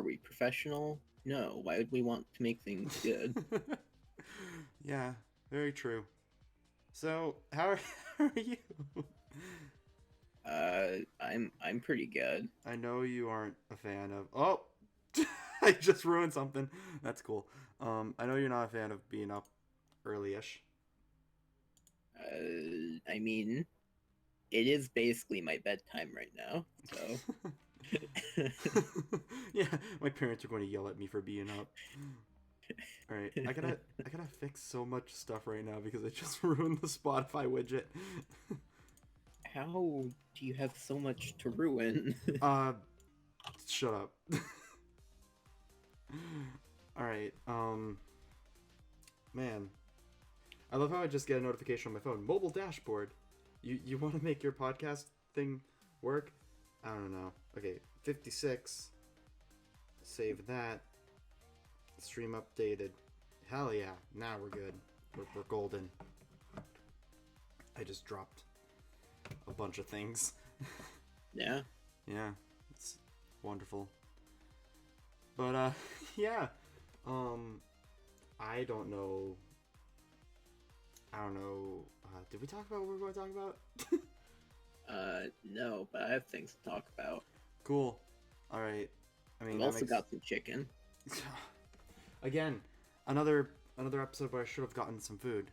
we professional? No. Why would we want to make things good? Yeah, very true. So, how are, how are you? I'm pretty good. I know you aren't a fan of. Oh, I just ruined something. That's cool. I know you're not a fan of being up early-ish. I mean, it is basically my bedtime right now. So, Yeah, my parents are going to yell at me for being up. All right, I gotta fix so much stuff right now because I just ruined the Spotify widget. how do you have so much to ruin? uh, Shut up. All right, man, I love how I just get a notification on my phone. Mobile dashboard. You want to make your podcast thing work? I don't know. Okay, 56. Save that. Stream updated. Hell yeah. Now we're good. We're golden. I just dropped a bunch of things. Yeah. Yeah, it's wonderful. But yeah. Um I don't know. Did we talk about what we were going to talk about? No, but I have things to talk about. Cool. All right. I mean, I've that also makes got some chicken. again another episode where I should have gotten some food.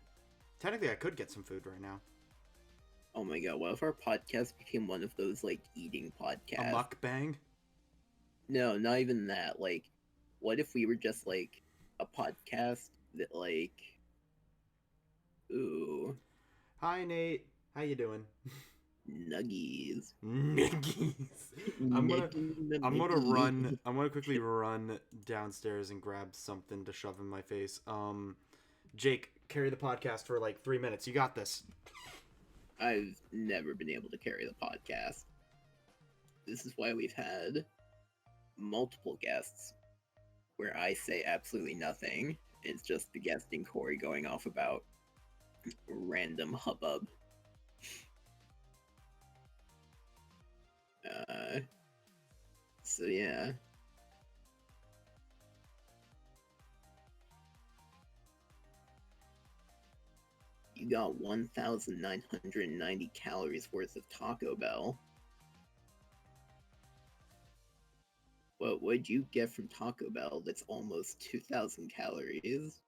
Technically, I could get some food right now. Oh my god, what if our podcast became one of those, like, eating A podcasts? mukbang. No, not even that. Like, what if we were just, like, a podcast that, like... Ooh, Hi Nate. How you doing? nuggies. Niggies. Nuggies. I'm gonna quickly run downstairs and grab something to shove in my face. Jake, carry the podcast for like 3 minutes. You got this. I've never been able to carry the podcast. This is why we've had multiple guests where I say absolutely nothing. It's just the guest and Corey going off about random hubbub. So yeah. You got 1,990 calories worth of Taco Bell. What would you get from Taco Bell that's almost 2,000 calories?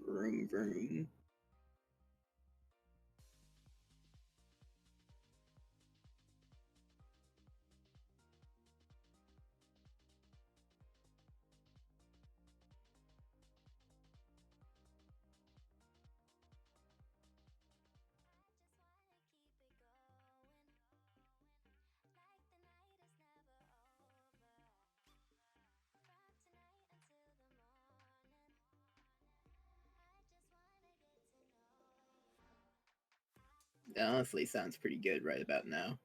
Vroom vroom. That honestly sounds pretty good right about now.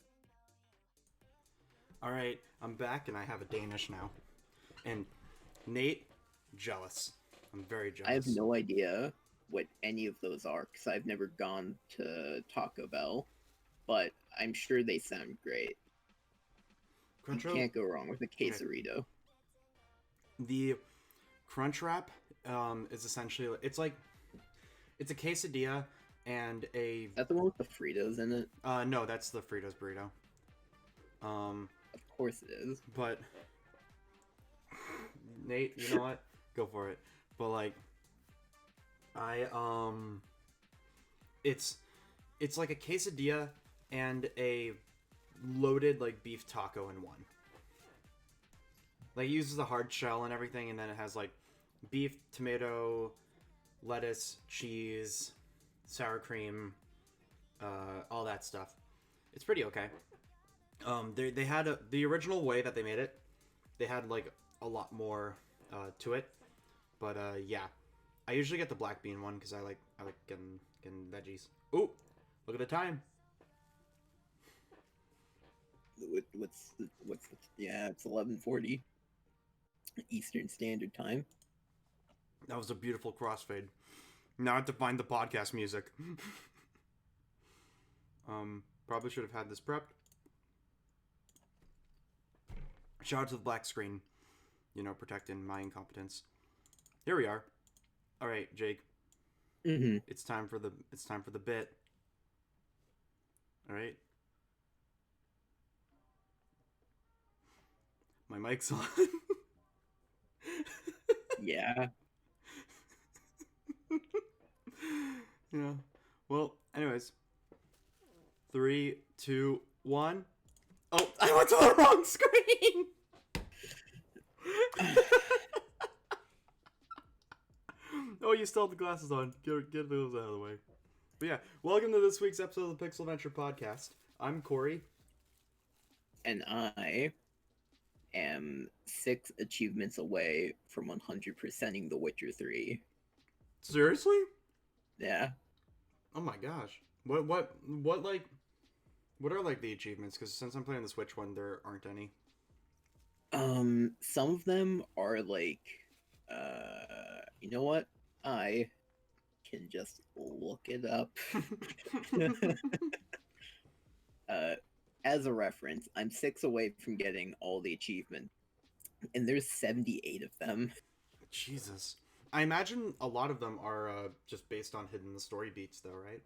All right, I'm back and I have a Danish now. And Nate, jealous. I'm very I have jealous. no idea what any of those are because I've never gone to Taco Bell, but I'm sure they sound great. You Crunchwrap. can't go wrong with a Okay. quesarito. The Crunchwrap is essentially it's a quesadilla and a Is that the one with the Fritos in it? no, that's the Fritos burrito. Of course it is. But Nate, you know what? Go for it. But like, I it's like a quesadilla and a loaded like beef taco in one. Like it uses a hard shell and everything, and then it has like beef, tomato, lettuce, cheese, sour cream, all that stuff. It's pretty okay. They had the original way that they made it. They had like a lot more to it, but yeah, I usually get the black bean one because I like getting veggies. Ooh, look at the time. Yeah, it's 11:40 Eastern Standard Time. That was a beautiful crossfade. Now I have to find the podcast music. Probably should have had this prepped. Shout out to the black screen, protecting my incompetence. Here we are. All right, Jake. Mm-hmm. It's time for the bit. All right. My mic's on. Yeah. Yeah. Well, anyways. 3, 2, 1. Oh, I went to the wrong screen. Oh, you still have the glasses on. Get those out of the way. But yeah, welcome to this week's episode of the Pixel Venture Podcast. I'm Corey. And I am 6 achievements away from 100%ing The Witcher 3. Seriously? Yeah. Oh my gosh. What are like the achievements? Because since I'm playing the Switch one, there aren't any. Some of them are like, you know what? I can just look it up. As a reference, I'm 6 away from getting all the achievements, and there's 78 of them. Jesus. I imagine a lot of them are just based on hitting the story beats, though, right?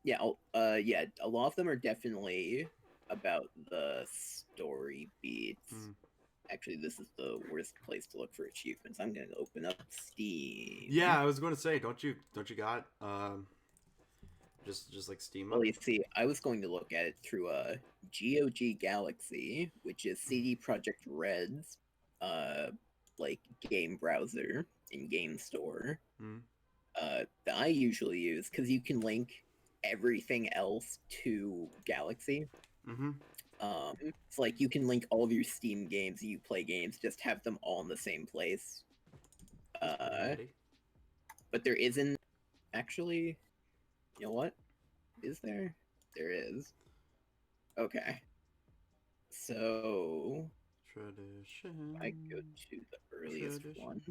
Yeah, yeah, a lot of them are definitely about the story beats. Actually, this is the worst place to look for achievements. I'm gonna open up Steam. Yeah, I was going to say, don't you got just like Steam? Well, you see, I was going to look at it through GOG Galaxy, which is CD Projekt Red's like game browser and game store. That I usually use because you can link everything else to Galaxy. It's like you can link all of your Steam games, you play games, just have them all in the same place. But there isn't actually. You know what? Is there? There is. Okay. So Tradition. I go to the earliest one.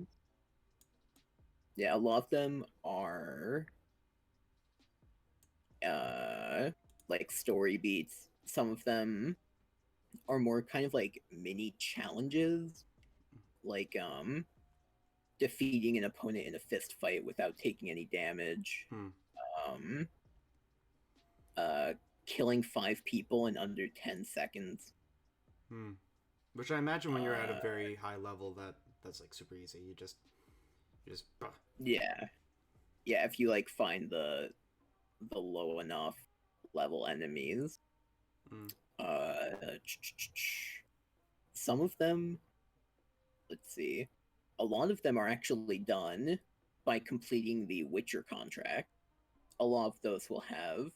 Yeah, a lot of them are like story beats. Some of them are more kind of like mini challenges, like defeating an opponent in a fist fight without taking any damage. Killing 5 people in under 10 seconds. Which I imagine when you're at a very high level, that's like super easy. You just yeah, if you like find the low enough level enemies. Some of them, let's see, a lot of them are actually done by completing the Witcher contract. A lot of those will have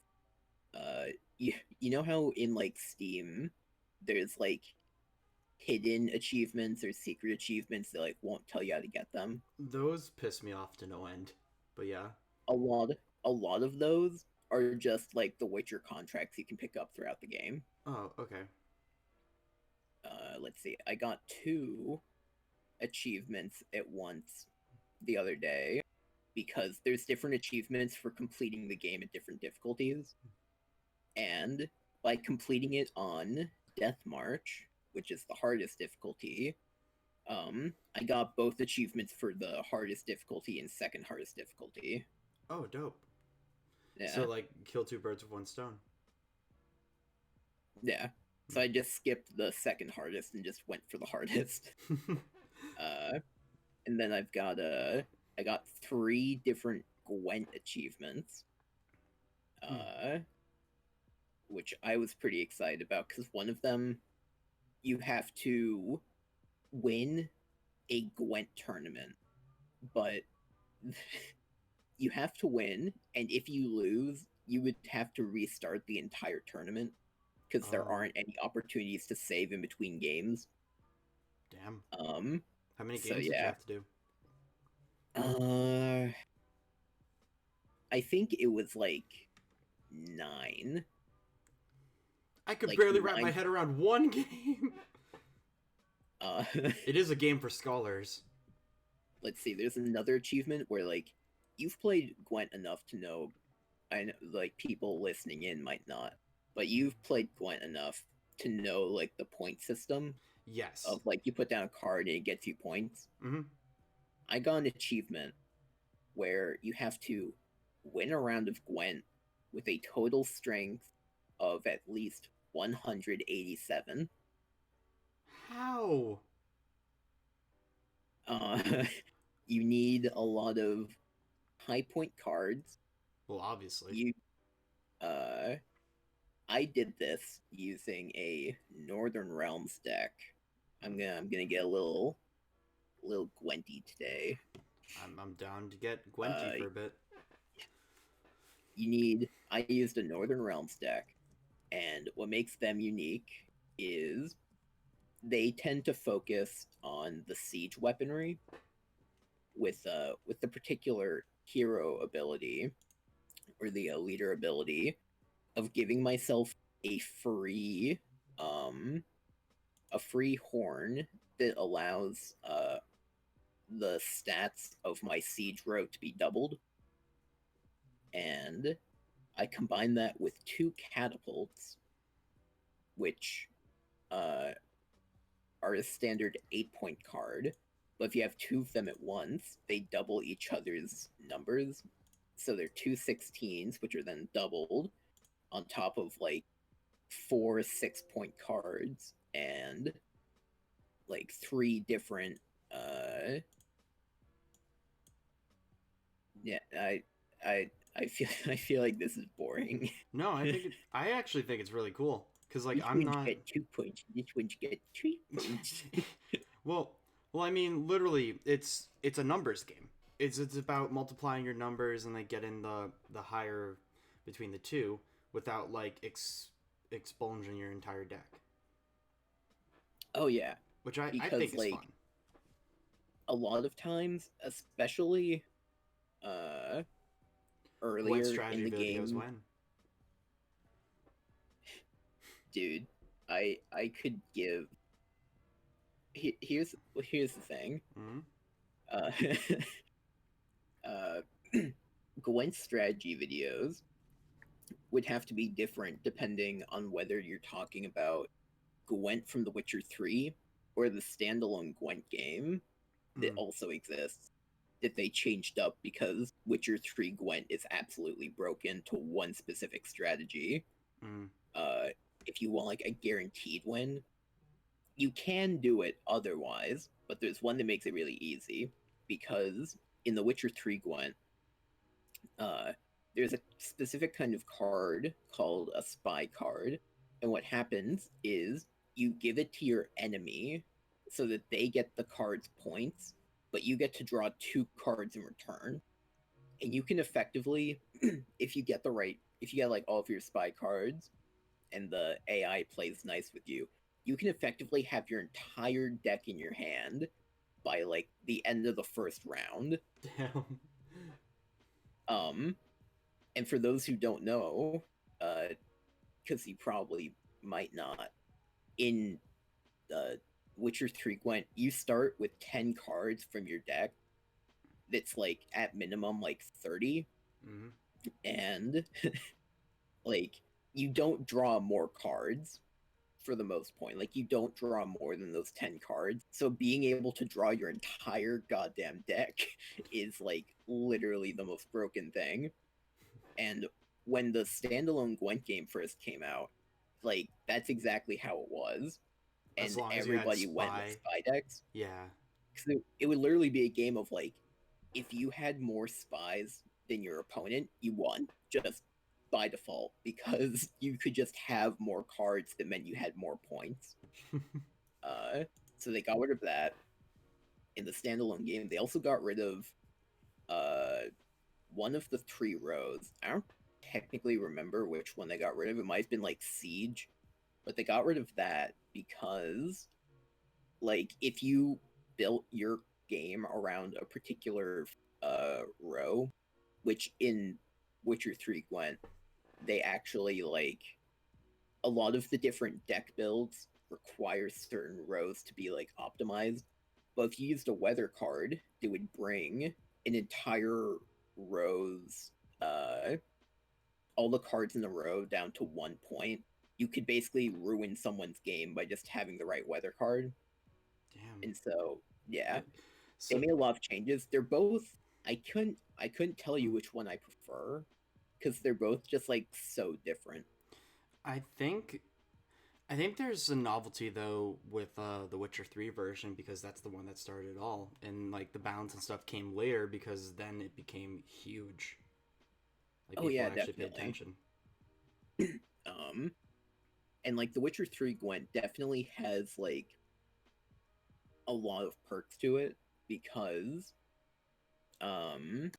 you know how in like Steam there's like hidden achievements or secret achievements that like won't tell you how to get them? Those piss me off to no end. But yeah, a lot of those are just like the Witcher contracts you can pick up throughout the game. Oh, okay. Let's see, I got 2 achievements at once the other day because there's different achievements for completing the game at different difficulties. And by completing it on Death March, which is the hardest difficulty, I got both achievements for the hardest difficulty and second hardest difficulty. Oh, dope. Yeah. So, like, kill 2 birds with 1 stone. Yeah. So I just skipped the second hardest and just went for the hardest. And then I got 3 different Gwent achievements. Which I was pretty excited about because one of them, you have to win a Gwent tournament, but you have to win, and if you lose, you would have to restart the entire tournament because there aren't any opportunities to save in between games. Damn. How many games so, did you have to do? I think it was like 9. I could like barely wrap my head around 1 game. It is a game for scholars. Let's see, there's another achievement where like you've played Gwent enough to know I know like people listening in might not, but you've played Gwent enough to know like the point system Yes. of like you put down a card and it gets you points. Mm-hmm. I got an achievement where you have to win a round of Gwent with a total strength of at least 187. How? Uh, you need a lot of high point cards. Well, obviously. You, uh, I did this using a Northern Realms deck. I'm gonna get a little Gwenty today. I'm down to get Gwenty for a bit. I used a Northern Realms deck, and what makes them unique is they tend to focus on the siege weaponry with the particular hero ability or the leader ability of giving myself a free um a free horn that allows the stats of my siege row to be doubled, and I combine that with 2 catapults, which uh, are a standard 8-point card. But if you have 2 of them at once, they double each other's numbers. So they're 2 16s, which are then doubled on top of like 4 6-point cards and like 3 different. Yeah, I feel I feel like this is boring. No, I actually think it's really cool because like Each I'm one not. get 2 points. Each one get 3 points. well, I mean, literally, it's a numbers game. It's about multiplying your numbers and like getting the higher between the two without like expunging your entire deck, Oh yeah, which I because think is like fun. a lot of times, especially uh What earlier in strategy the videos game, when? dude, I could give. Here's the thing. Mm-hmm. Uh, uh, Gwent strategy videos would have to be different depending on whether you're talking about Gwent from The Witcher 3 or the standalone Gwent game that Mm. also exists that they changed up because Witcher 3 Gwent is absolutely broken to one specific strategy. Mm. Uh, if you want like a guaranteed win, you can do it otherwise, but there's one that makes it really easy because in The Witcher 3 Gwent, uh, there's a specific kind of card called a spy card, and what happens is you give it to your enemy so that they get the card's points, but you get to draw 2 cards in return. And you can effectively, if you get like all of your spy cards and the AI plays nice with you, you can effectively have your entire deck in your hand by like the end of the first round. Damn. And for those who don't know, because you probably might not, in Witcher 3 Gwent, you start with 10 cards from your deck that's like at minimum like 30. Mm-hmm. And like you don't draw more cards for the most point. Like you don't draw more than those 10 cards. So being able to draw your entire goddamn deck is like literally the most broken thing. And when the standalone Gwent game first came out, like that's exactly how it was. As And long as you had everybody went with spy. spy decks. Yeah. Because it would literally be a game of like, if you had more spies than your opponent, you won. Just by default, because you could just have more cards that meant you had more points. So they got rid of that in the standalone game. They also got rid of one of the 3 rows. I don't technically remember which one they got rid of. It might have been like Siege, but they got rid of that because, like, if you built your game around a particular row, which in Witcher 3 Gwent, they actually like a lot of the different deck builds require certain rows to be like optimized. But if you used a weather card, it would bring an entire row's all the cards in a row down to 1 point, you could basically ruin someone's game by just having the right weather card. Damn. And so, yeah, they So made a lot of changes. They're both. I couldn't tell you which one I prefer because they're both just like so different. I think I think there's a novelty though with the Witcher 3 version because that's the one that started it all, and like the balance and stuff came later because then it became huge. Like Oh people yeah, actually paid definitely. attention. Um, and like The Witcher 3 Gwent definitely has like a lot of perks to it because um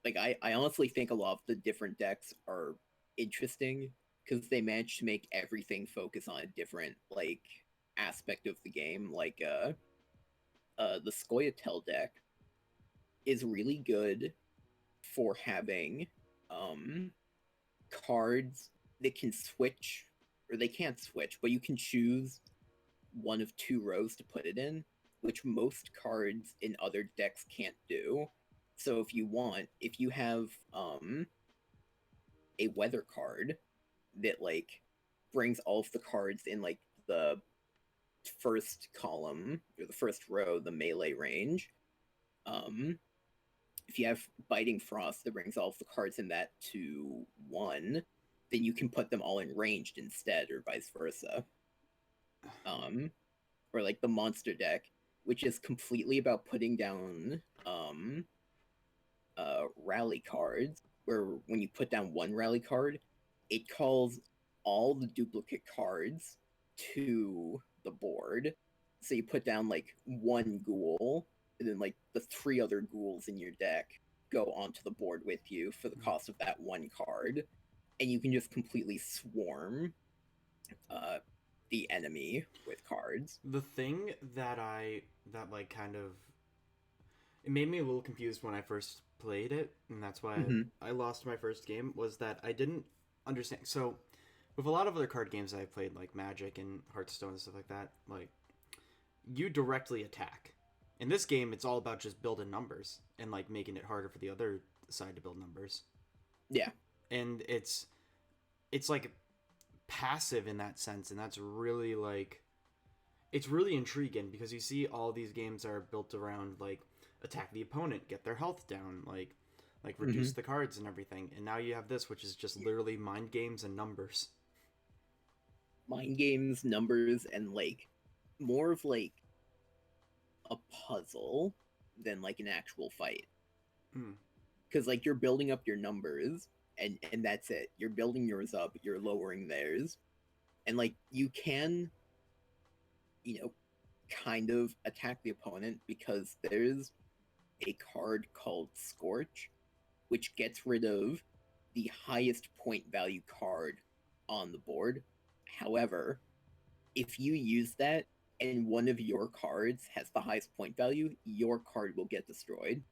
like I honestly think a lot of the different decks are interesting because they managed to make everything focus on a different like aspect of the game. Like the Scoia'tael deck is really good for having um cards that can switch, or they can't switch, but you can choose one of two rows to put it in, which most cards in other decks can't do. So if you have a weather card that like brings all of the cards in like the first column or the first row, the melee range. Um, if you have Biting Frost that brings all of the cards in that to one, then you can put them all in ranged instead, or vice versa. Um, or like the monster deck, which is completely about putting down rally cards, where when you put down one rally card, it calls all the duplicate cards to the board. So you put down like one ghoul, and then like the three other ghouls in your deck go onto the board with you for the cost of that one card. And you can just completely swarm uh, the enemy with cards. The thing that like kind of it made me a little confused when I first played it, and that's why Mm-hmm. I lost my first game was that I didn't understand. So with a lot of other card games I've played, like Magic and Hearthstone and stuff like that, like you directly attack. In this game, it's all about just building numbers and like making it harder for the other side to build numbers. Yeah. And it's like passive in that sense, and that's really like it's really intriguing because you see all these games are built around like attack the opponent, get their health down, like Mm-hmm. reduce the cards and everything. And now you have this, which is just literally mind games and numbers. Mind games, numbers, and like more of like a puzzle than like an actual fight. Hmm. Because like you're building up your numbers, and that's it. You're building yours up, you're lowering theirs, and like you can, you know, kind of attack the opponent because there's a card called Scorch, which gets rid of the highest point value card on the board. However, if you use that and one of your cards has the highest point value, your card will get destroyed.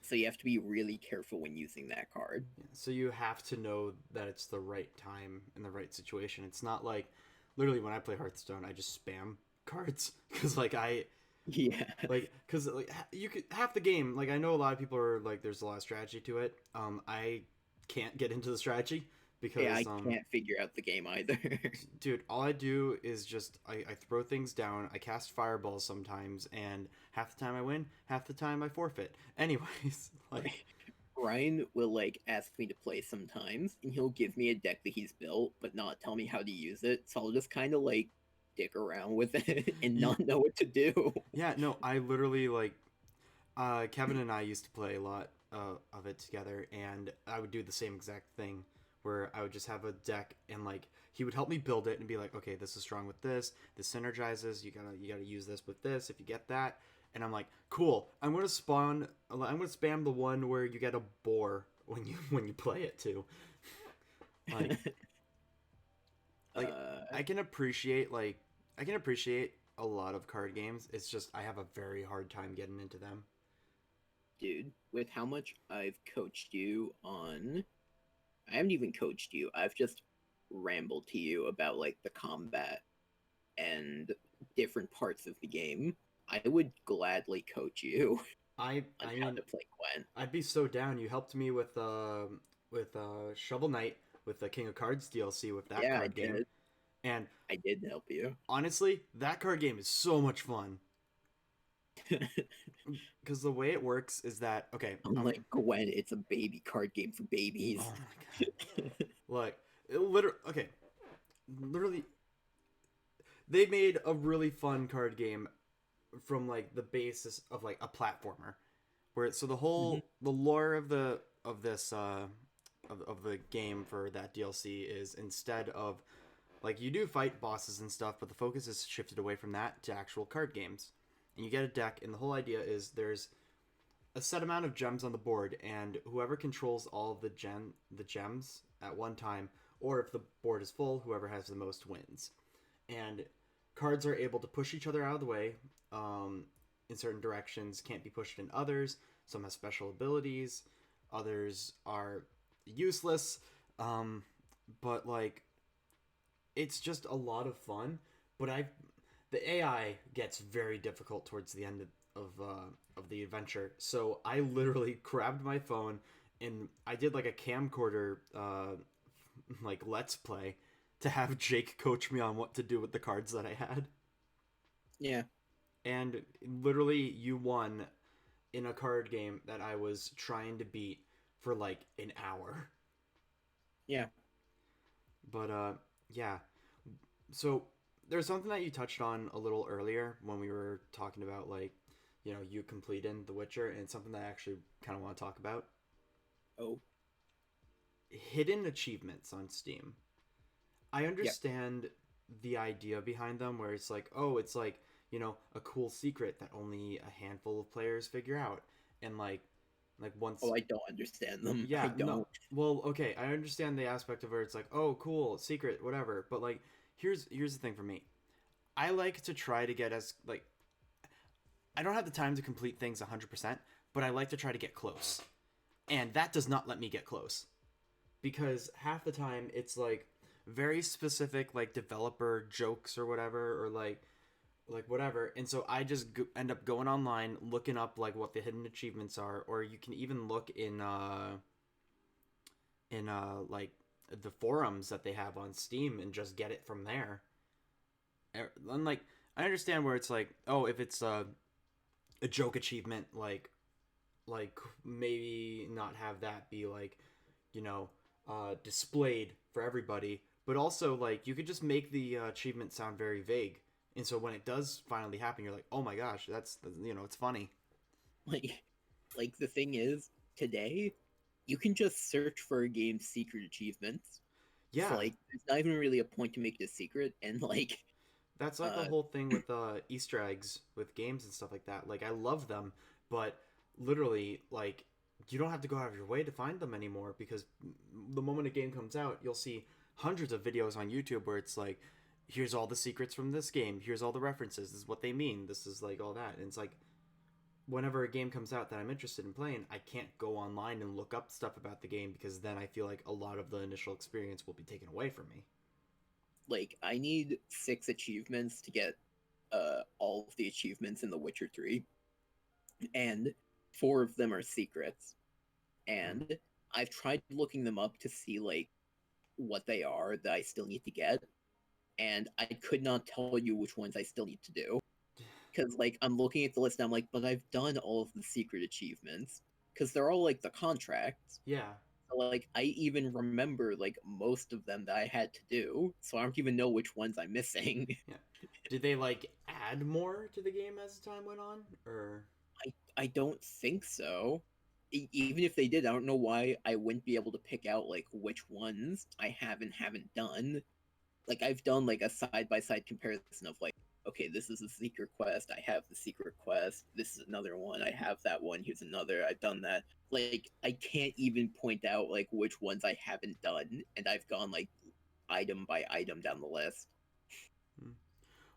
So you have to be really careful when using that card. Yeah. So you have to know that it's the right time and the right situation. It's not like literally when I play Hearthstone, I just spam cards because Yeah. like you could half the game. Like I know a lot of people are like, there's a lot of strategy to it. I can't get into the strategy Yeah, because I can't figure out the game either. dude, all I do is just I throw things down. I cast fireballs sometimes, and half the time I win, half the time I forfeit. Anyways, like Ryan will like ask me to play sometimes, and he'll give me a deck that he's built, but not tell me how to use it. So I'll just kind of like dick around with it and you, not know what to do. yeah, no, I literally like Kevin and I used to play a lot of it together, and I would do the same exact thing where I would just have a deck, and like he would help me build it and be like, okay, this is strong with this. This synergizes. You gotta use this with this if you get that. And I'm like, cool. I'm gonna spawn. I'm gonna spam the one where you get a boar when you play it too. Like like uh, I can appreciate a lot of card games. It's just I have a very hard time getting into them. dude, with how much I've coached you on, I haven't even coached you. I've just rambled to you about like the combat and different parts of the game. I would gladly coach you. on I how mean, to play Gwent. I'd be so down. You helped me with Shovel Knight with the King of Cards DLC with that Yeah, I card game. did. And I did help you. honestly, that card game is so much fun because the way it works is that okay, Unlike Gwent, it's a baby card game for babies. oh my god, like it literally okay, literally they made a really fun card game from like the basis of like a platformer where so the Mhm. whole the lore of the of this of the game for that DLC is instead of like you do fight bosses and stuff, but the focus is shifted away from that to actual card games. And you get a deck, and the whole idea is there's a set amount of gems on the board, and whoever controls all of the gems at one time, or if the board is full, whoever has the most wins. And cards are able to push each other out of the way in certain directions, can't be pushed in others. Some have special abilities, others are useless. But like it's just a lot of fun. But I the AI gets very difficult towards the end of the adventure. So I literally grabbed my phone and I did like a camcorder like let's play to have Jake coach me on what to do with the cards that I had. Yeah, And literally you won in a card game that I was trying to beat for like an hour. yeah. But yeah. So there's something that you touched on a little earlier when we were talking about like, you know, you completing The Witcher, and it's something that I actually kind of want to talk about. Oh, Hidden achievements on Steam. I yeah. understand the idea behind them where it's like, oh, it's like, you know, a cool secret that only a handful of players figure out. And like once Oh, I don't understand them. I yeah, no. don't. Well, okay, I understand the aspect of where it's like, oh, cool, secret, whatever. But like, here's the thing for me. I like to try to get as like I don't have the time to complete things 100%, but I like to try to get close. And that does not let me get close because half the time it's like very specific like developer jokes or whatever or like whatever. And so I just end up going online looking up like what the hidden achievements are, or you can even look in like the forums that they have on Steam and just get it from there. And like I understand where it's like, oh, if it's a joke achievement, like maybe not have that be like, you know, displayed for everybody, but also like you could just make the achievement sound very vague. And so when it does finally happen, you're like, oh my gosh, that's you know, it's funny. Like, like the thing is, today you can just search for a game's secret achievements. So Yeah, like, there's not even really a point to make it a secret, and like, that's like the uh, whole thing with Easter eggs with games and stuff like that. Like I love them, but literally like you don't have to go out of your way to find them anymore because the moment a game comes out, you'll see hundreds of videos on YouTube where it's like, here's all the secrets from this game, here's all the references, this is what they mean, this is like all that. And it's like whenever a game comes out that I'm interested in playing, I can't go online and look up stuff about the game because then I feel like a lot of the initial experience will be taken away from me. like I need 6 achievements to get all of the achievements in The Witcher 3, and 4 of them are secrets. Hmm. And I've tried looking them up to see like what they are that I still need to get, and I could not tell you which ones I still need to do. Because like I'm looking at the list and I'm like, but I've done all of the secret achievements. Because they're all like the contracts. Yeah. So like I even remember like most of them that I had to do. So I don't even know which ones I'm missing. Yeah. Did they like add more to the game as time went on, or? I don't think so. Even if they did, I don't know why I wouldn't be able to pick out like which ones I haven't done. Like I've done like a side by side comparison of like, okay, this is a secret quest, I have the secret quest, this is another one, I have that one, here's another, I've done that. Like I can't even point out like which ones I haven't done, and I've gone like item by item down the list. Hmm.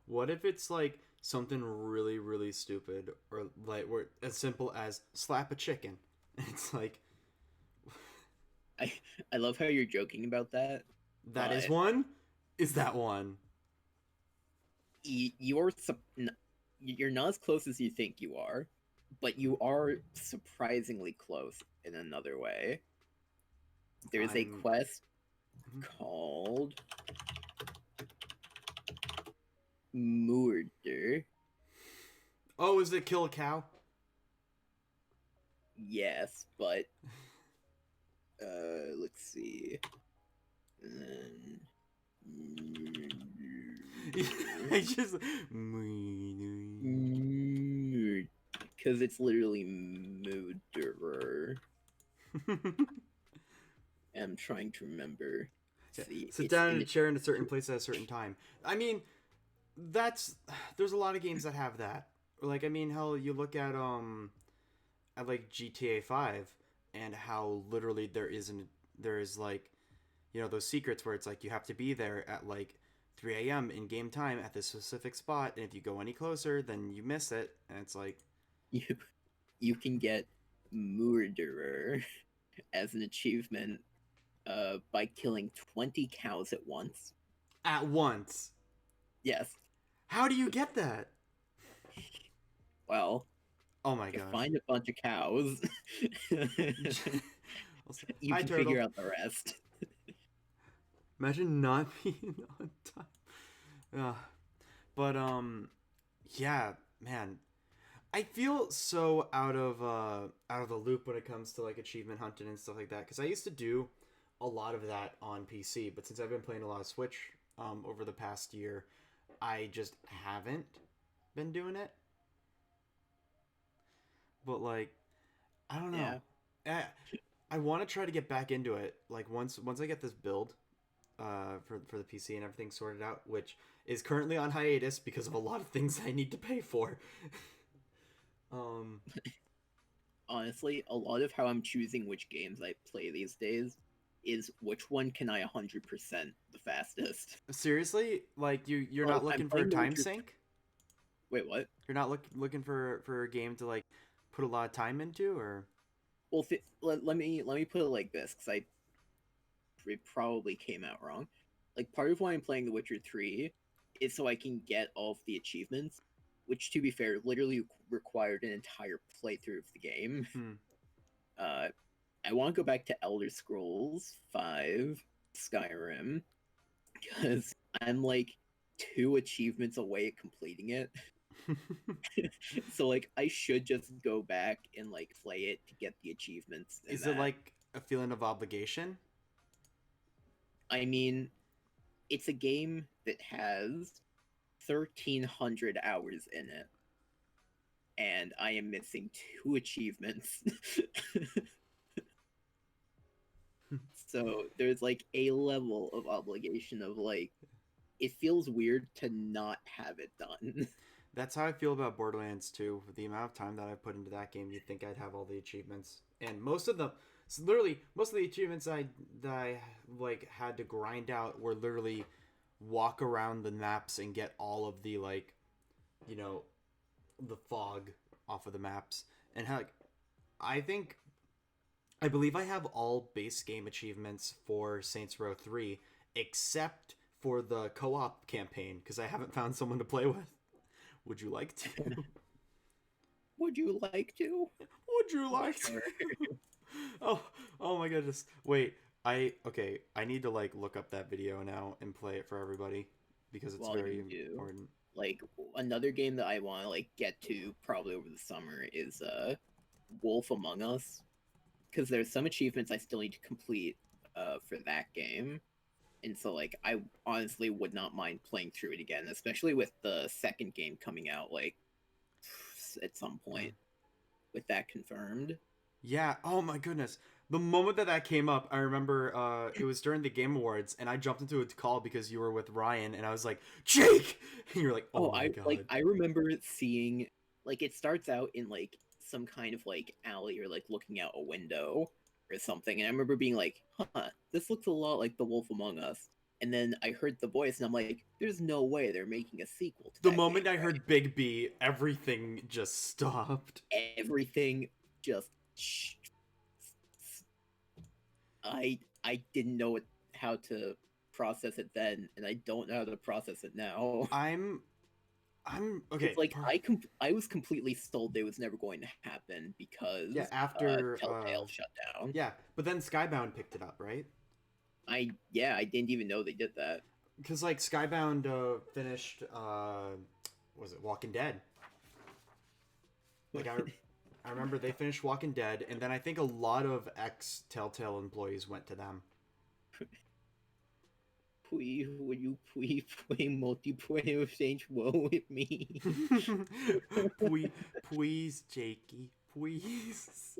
What if it's like something really, really stupid, or like where as simple as slap a chicken? It's like I I love how you're joking about that, that is but one. Is that one? you're not as close as you think you are. but you are surprisingly close in another way. There's a I'm quest Mhm. called Murder. Oh, is it kill a cow? Yes, but let's see. I just Because it's literally murderer. I'm trying to remember. Yeah, See, sit it's down in in a chair in a certain place at a certain time. I mean, that's there's a lot of games that have that. Like, I mean, hell, you look at like GTA 5 and how literally there is like, you know, those secrets where it's like you have to be there at like 3 a.m. in game time at this specific spot, and if you go any closer, then you miss it, and it's like you you can get murderer as an achievement by killing 20 cows at once. at once. Yes. How do you get that? Well, Oh my you gosh. find a bunch of cows. You Hi, can turtle. figure out the rest. Imagine not being on time. Uh, but yeah, man. I feel so out of the loop when it comes to like achievement hunting and stuff like that because I used to do a lot of that on PC, but since I've been playing a lot of Switch over the past year, I just haven't been doing it. But like, I don't know. Yeah. I want to try to get back into it. Like once I get this build for the PC and everything sorted out, which is currently on hiatus because of a lot of things I need to pay for. um, Honestly, a lot of how I'm choosing which games I play these days is which one can I 100% the fastest. Seriously, like you're Well, not I'm looking for a playing The time Witcher. sink? Wait, what? You're not looking for a game to like put a lot of time into, or Well, let me put it like this, because I it probably came out wrong. Like part of why I'm playing The Witcher 3 is so I can get all of the achievements, which to be fair, literally required an entire playthrough of the game. hmm. Uh, I want to go back to Elder Scrolls 5 Skyrim because I'm like 2 achievements away at completing it. So like I should just go back and like play it to get the achievements and Is it that. like a feeling of obligation? I mean, it's a game that has 1,300 hours in it, and I am missing 2 achievements. So there's like a level of obligation of like it feels weird to not have it done. That's how I feel about Borderlands 2. With the amount of time that I put into that game, you'd think I'd have all the achievements, and most of them, so literally most of the achievements that I like had to grind out were literally walk around the maps and get all of the like, you know, the fog off of the maps, and heck, I think I believe I have all base game achievements for Saints Row 3 except for the co-op campaign because I haven't found someone to play with. Would you like to? Would you like to? Would you like to? Sure. Oh, oh my goodness. Wait, okay, I need to like look up that video now and play it for everybody because it's While very you do, important. like another game that I want to like get to probably over the summer is Wolf Among Us, because there's some achievements I still need to complete for that game. And so like I honestly would not mind playing through it again, especially with the second game coming out like at some Yeah. point with that confirmed. Yeah, oh my goodness. The moment that that came up, I remember it was during the Game Awards, and I jumped into a call because you were with Ryan, and I was like, Jake! And you're like, oh Oh, my god. I remember seeing like it starts out in like some kind of like alley or like looking out a window or something, and I remember being like, "Huh, this looks a lot like The Wolf Among Us." And then I heard the voice, and I'm like, "There's no way they're making a sequel to The that moment game, I right?" heard Big B, everything just stopped. Everything just I didn't know how to process it then, and I don't know how to process it now. I'm I'm okay. It's like I was completely sold it was never going to happen because Yeah, after Telltale shut down. yeah, but then Skybound picked it up, right? I didn't even know they did that. Because like Skybound finished was it Walking Dead? Like I remember they finished Walking Dead, and then I think a lot of ex Telltale employees went to them. Please, would you please play multiplayer of Saints Row with me? please, please, Jakey, please.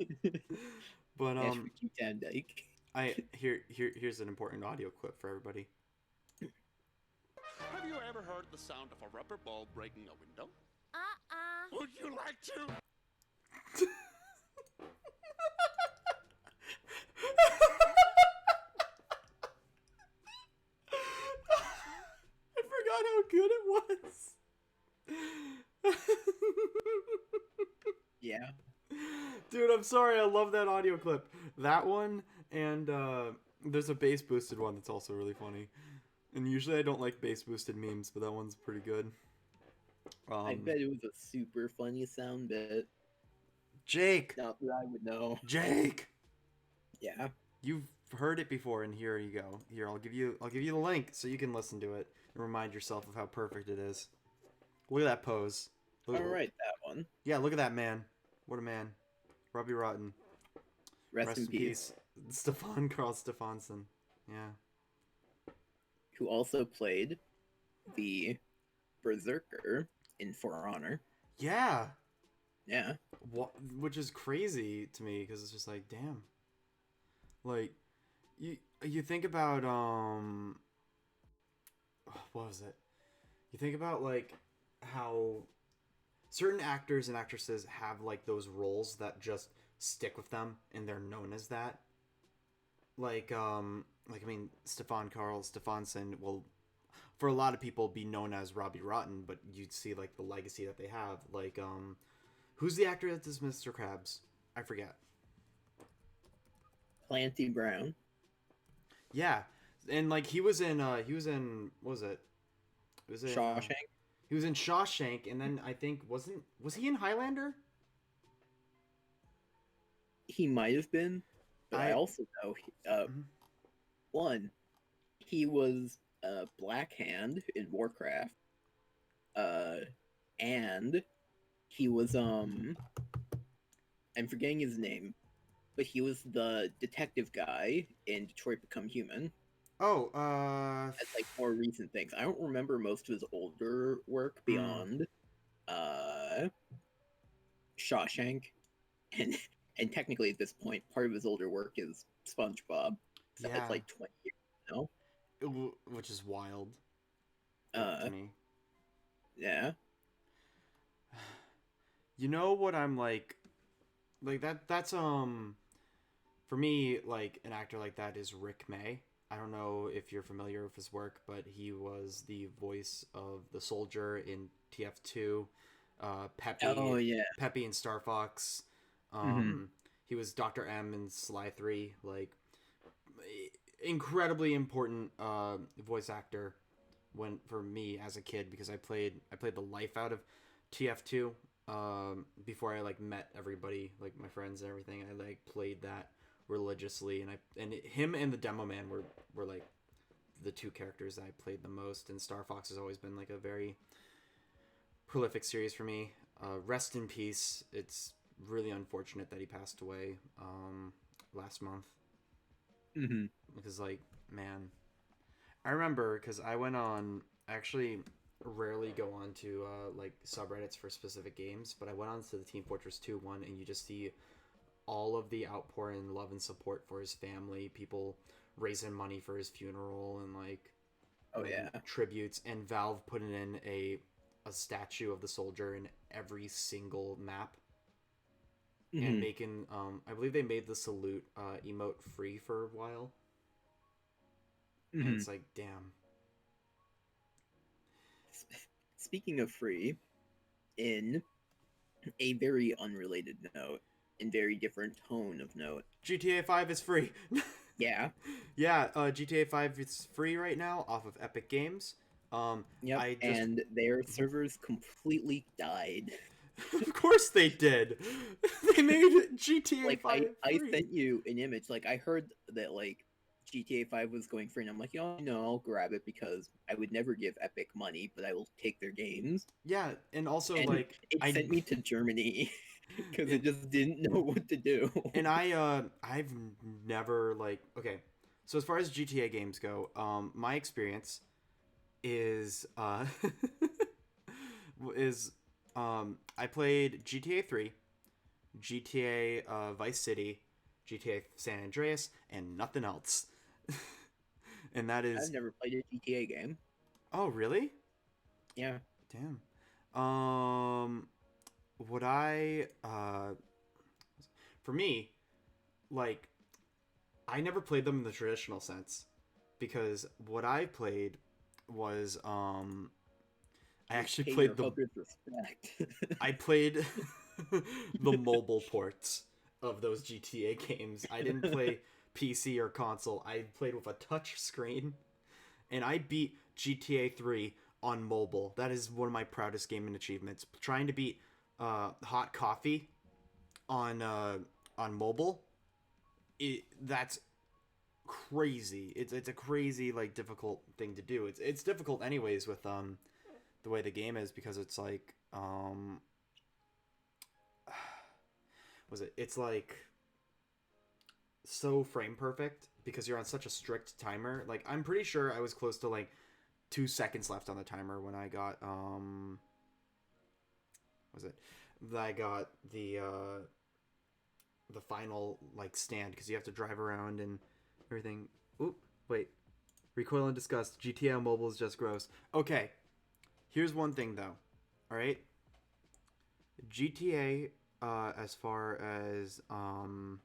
But That's what you sound like. here's an important audio clip for everybody. Have you ever heard the sound of a rubber ball breaking a window? Would you like to? I forgot how good it was. Yeah. Dude, I'm sorry. I love that audio clip. That one, and there's a bass boosted one that's also really funny. And usually I don't like bass boosted memes, but that one's pretty good. I bet it was a super funny sound bit. Jake! Not that I would know. Jake! Yeah. You've heard it before, and here you go. Here, I'll give you the link so you can listen to it and remind yourself of how perfect it is. Look at that pose. Alright, that one. Yeah, look at that man. What a man. Robbie Rotten. Rest in peace. Stefan Karl Stefansson. Yeah. Who also played the Berserker in For Honor. Yeah. Yeah. Which is crazy to me because it's just like, damn. Like, you think about what was it? You think about like how certain actors and actresses have like those roles that just stick with them and they're known as that. Like I mean, Stefan Karl Stefansson will, for a lot of people, be known as Robbie Rotten, but you'd see like the legacy that they have. Like who's the actor that does Mr. Krabs? I forget. Clancy Brown. Yeah, and like he was in what was it? It was in Shawshank. He was in Shawshank, and then I think was he in Highlander? He might have been, but I also know one, he was Black Hand in Warcraft. And he was I'm forgetting his name, but he was the detective guy in Detroit Become Human. Oh, That's like more recent things. I don't remember most of his older work beyond Shawshank, and technically at this point, part of his older work is SpongeBob. So yeah, that's like 20 years now. Which is wild Uh, to me. yeah. You know what I'm like that's for me, like an actor like that is Rick May. I don't know if you're familiar with his work, but he was the voice of the soldier in TF2, Peppy. Oh yeah. Peppy and Star Fox. He was Dr. M in Sly 3. Like, incredibly important voice actor for me as a kid because I played the life out of TF2 before I like met everybody, like my friends and everything. I like played that religiously, and him and the Demo Man were like the two characters that I played the most. And Star Fox has always been like a very prolific series for me. Rest in peace. It's really unfortunate that he passed away last month. Because like, man, I remember because I actually rarely go on to like subreddits for specific games, but I went on to the Team Fortress 2 one, and you just see all of the outpouring love and support for his family, people raising money for his funeral, and like tributes, and Valve putting in a statue of the soldier in every single map. And making I believe they made the salute emote free for a while. And it's like, damn. Speaking of free, in a very unrelated note, in very different tone of note, GTA 5 is free. yeah. Yeah, GTA 5 is free right now off of Epic Games. Yep, I just and their servers completely died. of course they did. They made GTA Like 5 I free. sent you an image. Like I heard that like GTA 5 was going free, and I'm like, no, I'll grab it because I would never give Epic money, but I will take their games. Yeah, and also And like it I sent me to Germany because it and, just didn't know what to do. and I've never like okay. So as far as GTA games go, my experience is is I played GTA 3, GTA Vice City, GTA San Andreas, and nothing else. And that I've is never played a GTA game. oh really? Yeah, Damn. Would I for me, like I never played them in the traditional sense because what I played was I actually pay your played the hooker's respect. I played the mobile ports of those GTA games. I didn't play PC or console. I played with a touch screen and I beat GTA 3 on mobile. That is one of my proudest gaming achievements. Trying to beat Hot Coffee on mobile, that's crazy. It's a crazy like difficult thing to do. It's difficult anyways with the way the game is because it's like was it? It's like so frame perfect because you're on such a strict timer. Like I'm pretty sure I was close to like 2 seconds left on the timer when I got was it? I got the final like stand because you have to drive around and everything. Oop, wait. Recoil and disgust. GTA on mobile is just gross. Okay, here's one thing though. All right, GTA. As far as oh,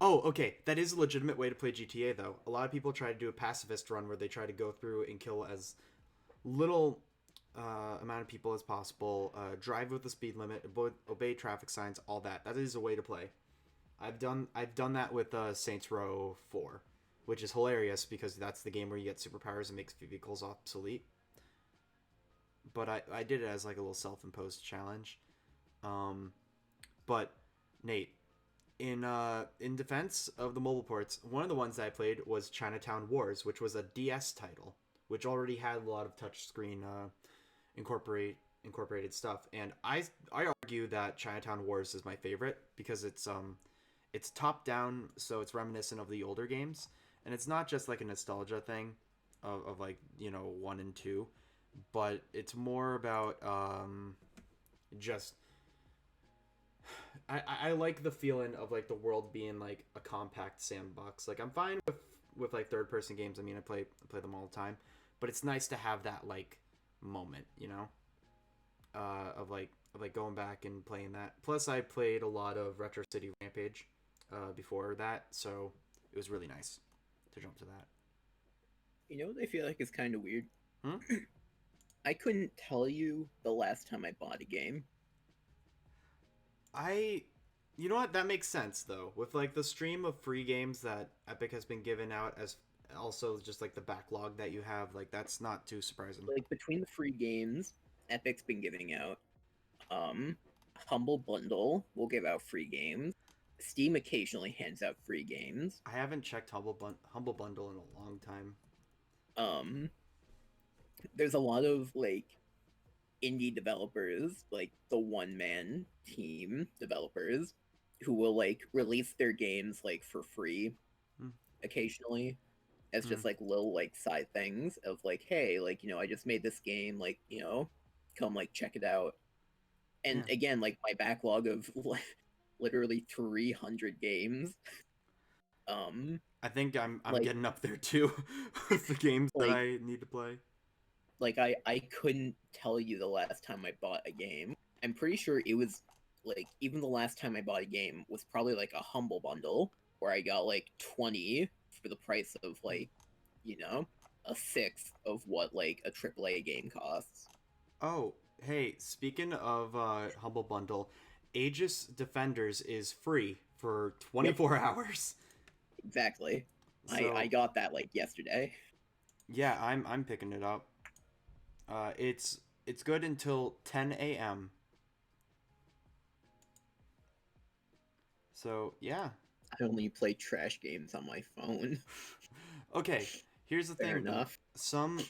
okay, that is a legitimate way to play GTA though. A lot of people try to do a pacifist run where they try to go through and kill as little amount of people as possible. Drive with the speed limit. Obey traffic signs. All that. That is a way to play. I've done that with Saints Row 4, which is hilarious because that's the game where you get superpowers and makes vehicles obsolete. But I did it as like a little self-imposed challenge. But Nate, in defense of the mobile ports, one of the ones that I played was Chinatown Wars, which was a DS title, which already had a lot of touchscreen incorporated stuff. And I argue that Chinatown Wars is my favorite because it's top down, so it's reminiscent of the older games, and it's not just like a nostalgia thing of like 1 and 2, but it's more about just I like the feeling of like the world being like a compact sandbox. Like I'm fine with like third person games. I mean, I play them all the time, but it's nice to have that like moment, of like going back and playing that. Plus, I played a lot of Retro City Rampage before that, so it was really nice to jump to that. You know what I feel like is kind of weird? Hmm? I couldn't tell you the last time I bought a game. You know what? That makes sense though. With like the stream of free games that Epic has been giving out, as also just like the backlog that you have, like that's not too surprising. Like between the free games Epic's been giving out, Humble Bundle will give out free games. Steam occasionally hands out free games. I haven't checked Humble Bundle in a long time. There's a lot of like indie developers, like the one-man team developers, who will like release their games like for free occasionally as just like little like side things of like, hey, like I just made this game, like come like check it out. And again, like my backlog of literally 300 games. I think I'm like, getting up there too with the games that I need to play. Like I couldn't tell you the last time I bought a game. I'm pretty sure it was like even the last time I bought a game was probably like a Humble Bundle where I got like 20 for the price of like, a sixth of what like a AAA game costs. Oh, hey, speaking of Humble Bundle, Aegis Defenders is free for 24 hours. Exactly. So, I got that like yesterday. Yeah, I'm picking it up. It's good until 10 a.m. So yeah. I only play trash games on my phone. Okay, here's the Fair thing though. enough. Some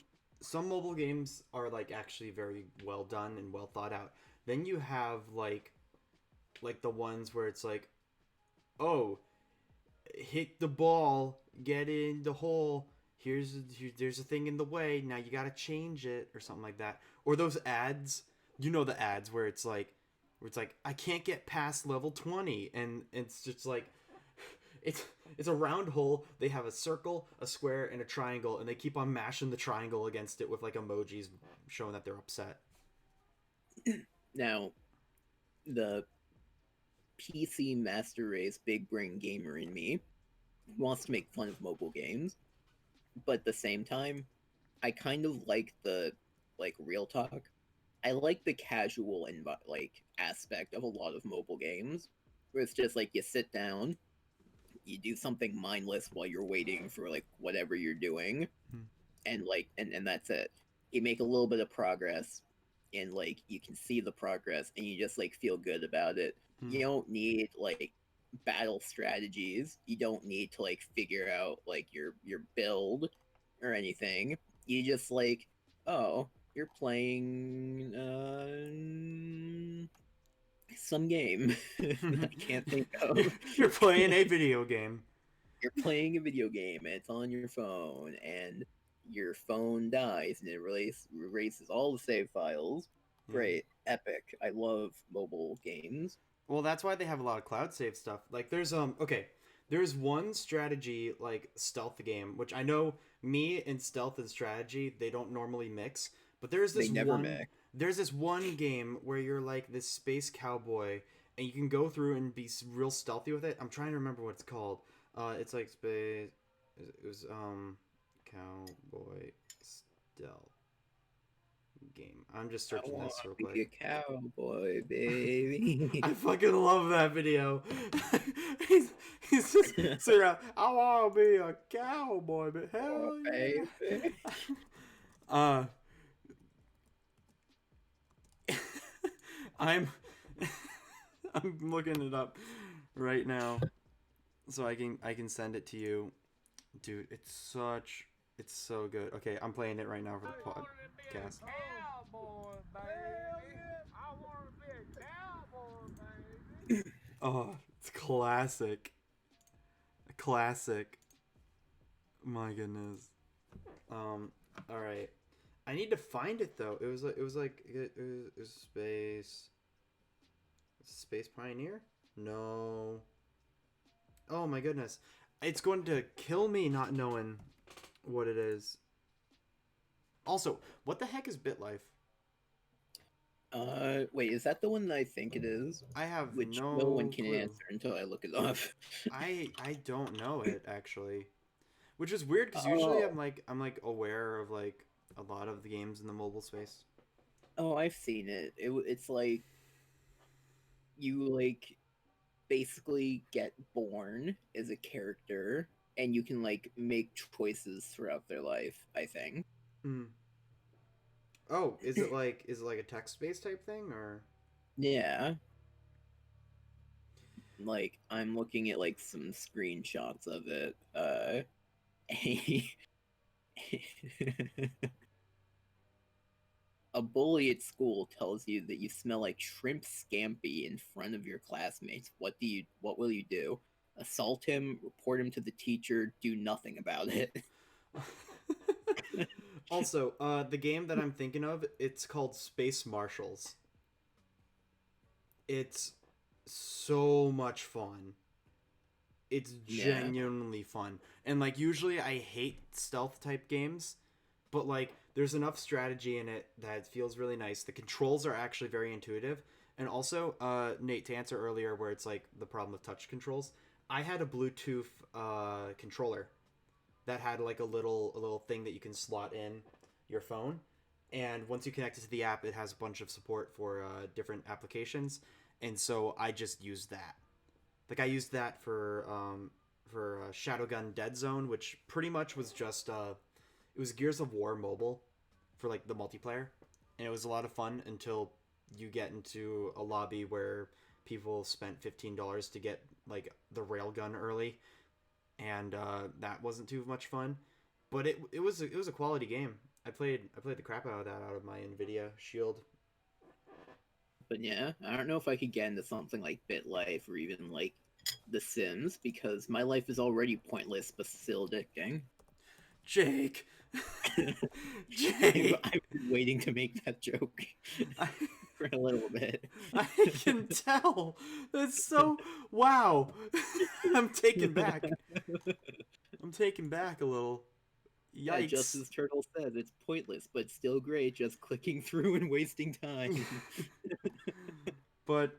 mobile games are like actually very well done and well thought out. Then you have like the ones where it's like, oh, hit the ball, get in the hole. There's a thing in the way. Now you gotta change it or something like that. Or those ads, you know the ads where it's like I can't get past level 20, and it's just like it's a round hole. They have a circle, a square, and a triangle, and they keep on mashing the triangle against it with like emojis showing that they're upset. Now, the PC Master Race Big Brain Gamer in me wants to make fun of mobile games, but at the same time, I kind of like the real talk. I like the casual and aspect of a lot of mobile games, where it's just like you sit down, you do something mindless while you're waiting for like whatever you're doing, and and that's it. You make a little bit of progress, and like you can see the progress, and you just like feel good about it. You don't need like battle strategies. You don't need to like figure out like your build or anything. You just like, oh, you're playing some game I can't think of. You're playing a video game. You're playing a video game and it's on your phone, and your phone dies and it erases all the save files. Great, epic. I love mobile games. Well, that's why they have a lot of cloud save stuff. Like there's one strategy like stealth game, which I know me and stealth and strategy they don't normally mix, but there's this there's this one game where you're like this space cowboy and you can go through and be real stealthy with it. I'm trying to remember what it's called. It's like space. It was cowboy stealth game. I'm just searching this real quick. Be a cowboy, baby. I fucking love that video. he's just sitting around. I want to be a cowboy, but hell yeah. I'm looking it up right now, so I can send it to you, dude. It's so good. Okay, I'm playing it right now for the podcast. Oh, it's classic. Classic. My goodness. All right. I need to find it though. It was Space Pioneer? No. Oh my goodness. It's going to kill me not knowing what it is. Also, what the heck is BitLife? Wait, is that the one that I think it is? I have Which no one can clue. answer until I look it up. I don't know it actually, which is weird because usually I'm like aware of like a lot of the games in the mobile space. Oh, I've seen it. It's like you like basically get born as a character, and you can like make choices throughout their life, I think. Oh, is it like a text-based type thing or? Yeah. Like I'm looking at like some screenshots of it. A bully at school tells you that you smell like shrimp scampi in front of your classmates. What will you do? Assault him, report him to the teacher, do nothing about it. Also, the game that I'm thinking of, it's called Space Marshals. It's so much fun. It's genuinely fun. And like usually I hate stealth type games, but like there's enough strategy in it that it feels really nice. The controls are actually very intuitive. And also, Nate, to answer earlier where it's like the problem with touch controls, I had a Bluetooth controller that had like a little thing that you can slot in your phone, and once you connect it to the app, it has a bunch of support for different applications, and so I just used that. Like I used that for Shadowgun Dead Zone, which pretty much was just it was Gears of War mobile, for like the multiplayer, and it was a lot of fun until you get into a lobby where people spent $15 to get like the railgun early, and that wasn't too much fun. But it was a quality game. I played the crap out of that out of my Nvidia Shield. But yeah, I don't know if I could get into something like BitLife or even like The Sims, because my life is already pointless but still addicting. Jake. Jake. I've been waiting to make that joke for a little bit. I can tell. That's so wow. I'm taken back. I'm taken back a little. Yikes. Yeah, just as Turtle says, it's pointless, but still great, just clicking through and wasting time. But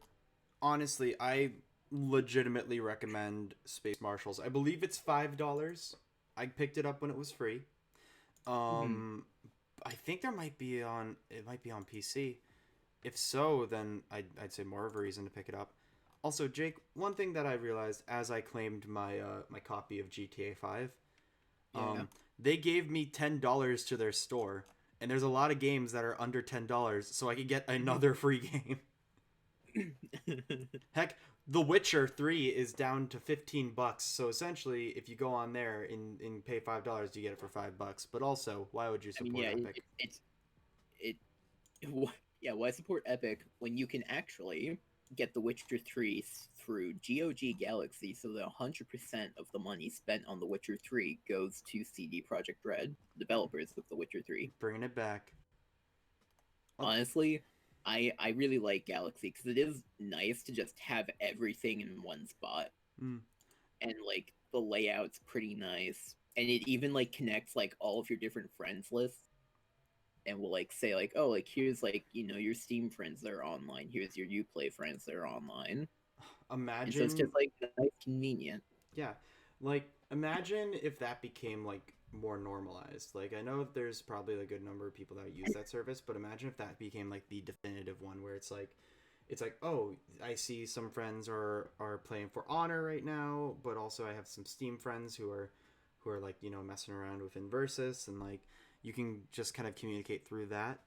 honestly, I legitimately recommend Space Marshals. I believe it's $5. I picked it up when it was free. I think it might be on PC. If so, then I'd say more of a reason to pick it up. Also, Jake, one thing that I realized as I claimed my my copy of GTA 5, they gave me $10 to their store, and there's a lot of games that are under $10, so I could get another free game. Heck, The Witcher 3 is down to $15, so essentially, if you go on there and pay $5, you get it for $5. But also, why would you support Epic? Why support Epic when you can actually get The Witcher 3 through GOG Galaxy, so that 100% of the money spent on The Witcher 3 goes to CD Projekt Red, developers of The Witcher 3. Bringing it back. Honestly, I really like Galaxy because it is nice to just have everything in one spot. And like the layout's pretty nice, and it even like connects like all of your different friends lists, and will like say like, oh, like here's like, you know, your Steam friends that are online, here's your Uplay friends that are online. Imagine, so it's just like nice, convenient. Yeah, like imagine if that became like more normalized. Like I know there's probably a good number of people that use that service, but imagine if that became like the definitive one where it's like, oh, I see some friends are playing For Honor right now, but also I have some Steam friends who are like, you know, messing around with Inversus, and like you can just kind of communicate through that.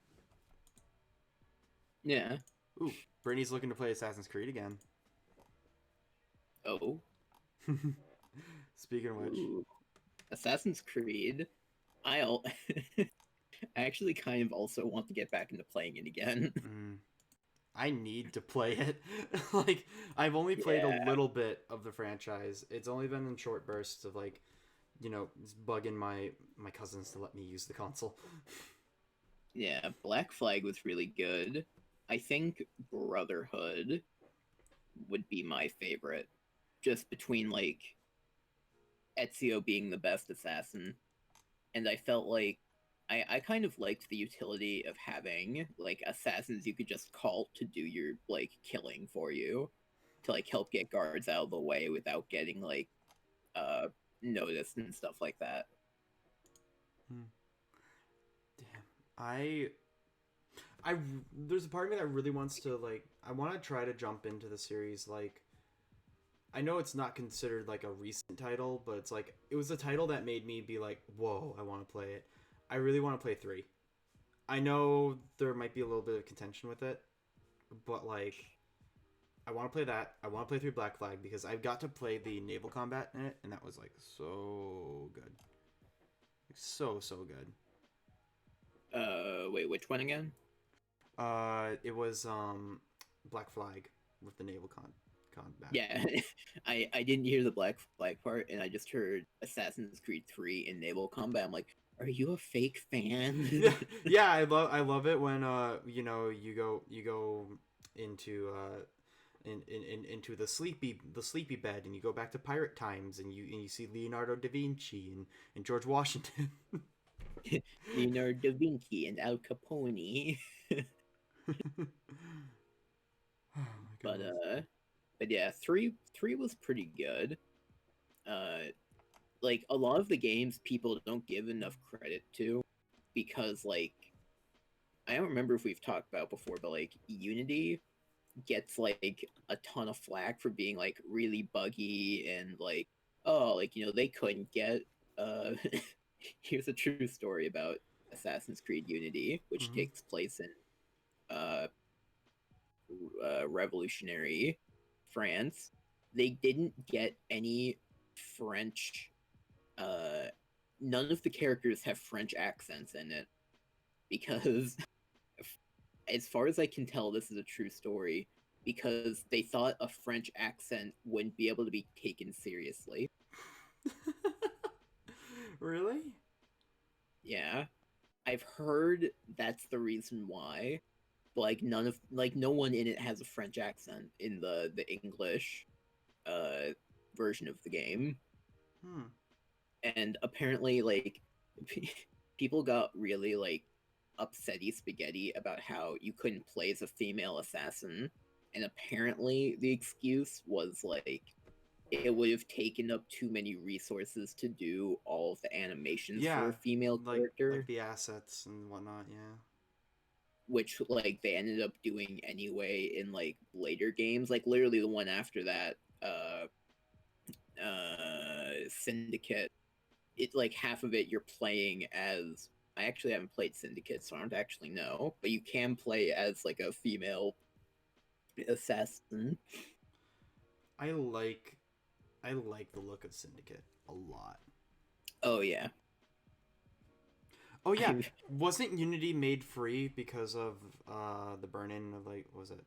Yeah. Ooh, Brittany's looking to play Assassin's Creed again. Oh. Speaking of which, Assassin's Creed, I actually kind of also want to get back into playing it again. I need to play it. Like, I've only played a little bit of the franchise. It's only been in short bursts of like, you know, bugging my cousins to let me use the console. Yeah, Black Flag was really good. I think Brotherhood would be my favorite, just between like Ezio being the best assassin, and I felt like I kind of liked the utility of having like assassins you could just call to do your like killing for you, to like help get guards out of the way without getting like noticed and stuff like that. Damn, I there's a part of me that really wants to like, I want to try to jump into the series. Like, I know it's not considered like a recent title, but it's like, it was a title that made me be like, whoa, I want to play it. I really want to play 3. I know there might be a little bit of contention with it, but like, I want to play that. I want to play 3 Black Flag because I've got to play the naval combat in it, and that was like so good. Like, so good. Wait, which one again? It was Black Flag with the naval combat. Yeah, I didn't hear the Black Flag part, and I just heard Assassin's Creed 3 in naval combat. I'm like, are you a fake fan? Yeah, I love it when you know, you go into into the sleepy bed, and you go back to pirate times, and you see Leonardo da Vinci and George Washington. Leonardo da Vinci and Al Capone. But yeah, 3 was pretty good. Like a lot of the games people don't give enough credit to, because like, I don't remember if we've talked about before, but like Unity gets like a ton of flack for being like really buggy, and like, oh, like, you know, they couldn't get here's a true story about Assassin's Creed Unity, which Mhm. takes place in revolutionary France, they didn't get any French. None of the characters have French accents in it because, as far as I can tell, this is a true story. Because they thought a French accent wouldn't be able to be taken seriously. Really? Yeah, I've heard that's the reason why. But no one in it has a French accent in the English version of the game. Hmm. And apparently people got really upsetty spaghetti about how you couldn't play as a female assassin, and apparently the excuse was it would have taken up too many resources to do all of the animations for Yeah, a female character, like the assets and whatnot. Yeah. which they ended up doing anyway in later games, literally the one after that, Syndicate. It half of it you're playing as. I actually haven't played Syndicate, so I don't actually know, but you can play as a female assassin. I like the look of Syndicate a lot. Oh yeah. Oh yeah, wasn't Unity made free because of the burn-in of was it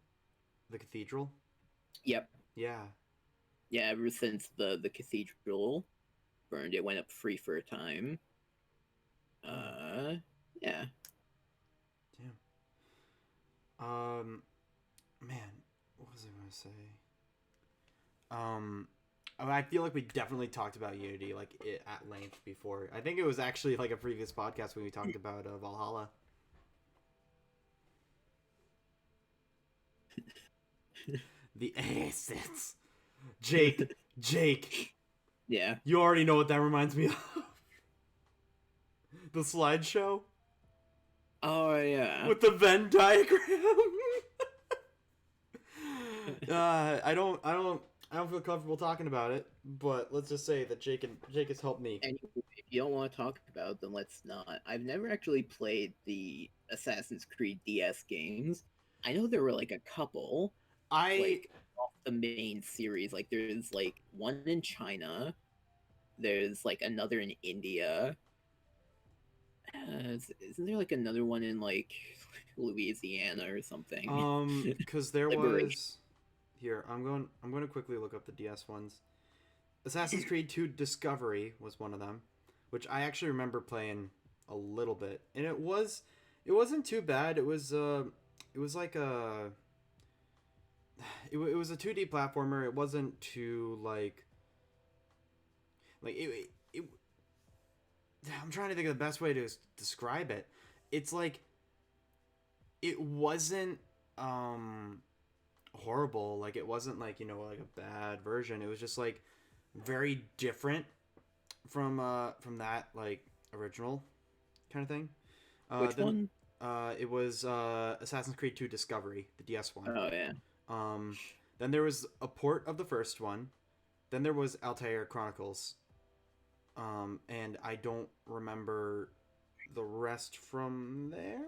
the cathedral? Yep. Yeah. Yeah, ever since the cathedral burned, it went up free for a time. Yeah. Damn. Man, what was I gonna say? I feel like we definitely talked about Unity at length before. I think it was actually a previous podcast when we talked about Valhalla. The assets. Jake. Yeah. You already know what that reminds me of. The slideshow. Oh yeah. With the Venn diagram. I don't feel comfortable talking about it, but let's just say that Jake has helped me. Anyway, if you don't want to talk about it, then let's not. I've never actually played the Assassin's Creed DS games. I know there were a couple. Off the main series. There's one in China. There's another in India. Isn't there another one in Louisiana or something? Because there was. Here, I'm going to quickly look up the DS ones. Assassin's Creed 2 Discovery was one of them, which I actually remember playing a little bit, and it wasn't too bad. It was like a. It was a 2D platformer. It wasn't too it. I'm trying to think of the best way to describe it. It's it wasn't horrible. It wasn't a bad version. It was just very different from that original kind of thing. Which one? It was Assassin's Creed 2 Discovery, the DS one. Oh yeah. Then there was a port of the first one. Then there was Altair Chronicles. And I don't remember the rest from there.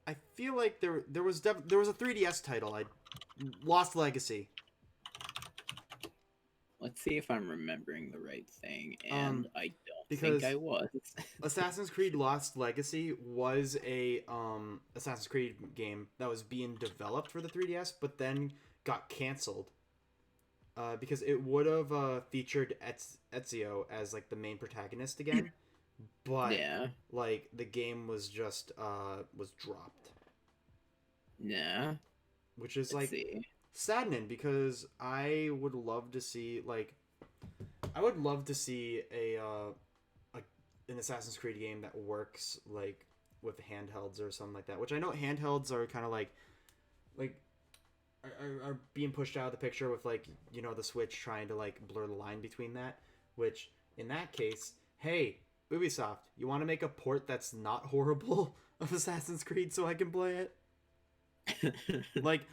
I feel like there was a 3DS title. Lost Legacy. Let's see if I'm remembering the right thing, and I don't think I was. Assassin's Creed Lost Legacy was a Assassin's Creed game that was being developed for the 3DS, but then got canceled. Because it would have featured Ezio as the main protagonist again, but yeah, the game was just was dropped. Yeah, which is Let's see. saddening because I would love to see an Assassin's Creed game that works with handhelds or something like that. Which I know handhelds are kind of are being pushed out of the picture with the Switch trying to blur the line between that, which in that case, hey, Ubisoft, you want to make a port that's not horrible of Assassin's Creed so I can play it?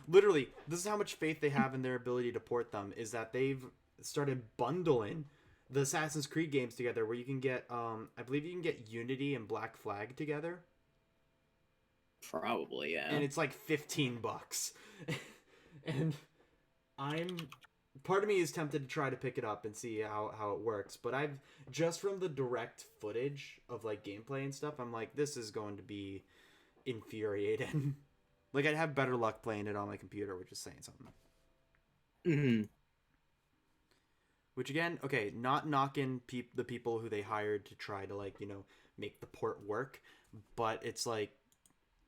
Literally, this is how much faith they have in their ability to port them, is that they've started bundling the Assassin's Creed games together, where you can get, I believe you can get Unity and Black Flag together. Probably, yeah. And it's like $15. And part of me is tempted to try to pick it up and see how it works, but I've just from the direct footage of like gameplay and stuff, I'm like, this is going to be infuriating. Like, I'd have better luck playing it on my computer, which is saying something. Mm-hmm. Which again, okay, not knocking the people who they hired to try to, like, you know, make the port work, but it's like,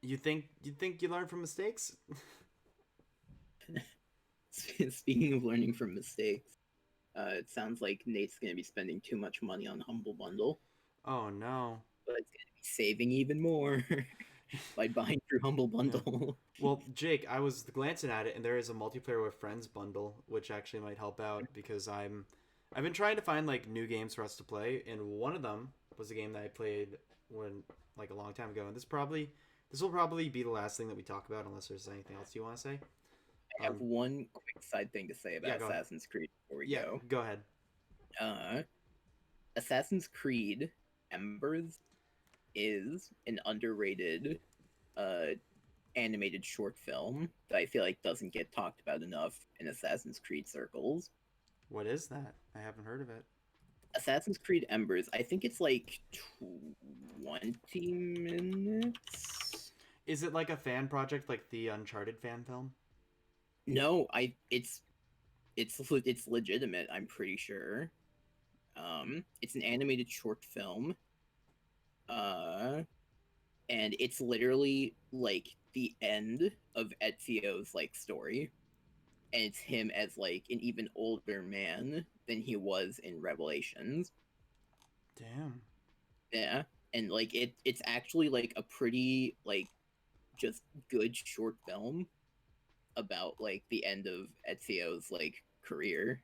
you think you learn from mistakes? Speaking of learning from mistakes, it sounds like Nate's going to be spending too much money on Humble Bundle. Oh no. But it's going to be saving even more by buying through Humble Bundle. Yeah. Well, Jake, I was glancing at it, and there is a multiplayer with friends bundle, which actually might help out, because I've been trying to find like new games for us to play, and one of them was a game that I played like a long time ago, and this will probably be the last thing that we talk about, unless there's anything else you want to say. I have one quick side thing to say about Assassin's Creed before we go. Go ahead. Assassin's Creed Embers is an underrated animated short film that I feel like doesn't get talked about enough in Assassin's Creed circles. What is that? I haven't heard of it. Assassin's Creed Embers, I think it's like 20 minutes. Is it like a fan project, like the Uncharted fan film? No, it's legitimate, I'm pretty sure. It's an animated short film. And it's literally like the end of Ezio's like story. And it's him as like an even older man than he was in Revelations. Damn. Yeah. And like it's actually like a pretty like just good short film about like the end of Ezio's like career.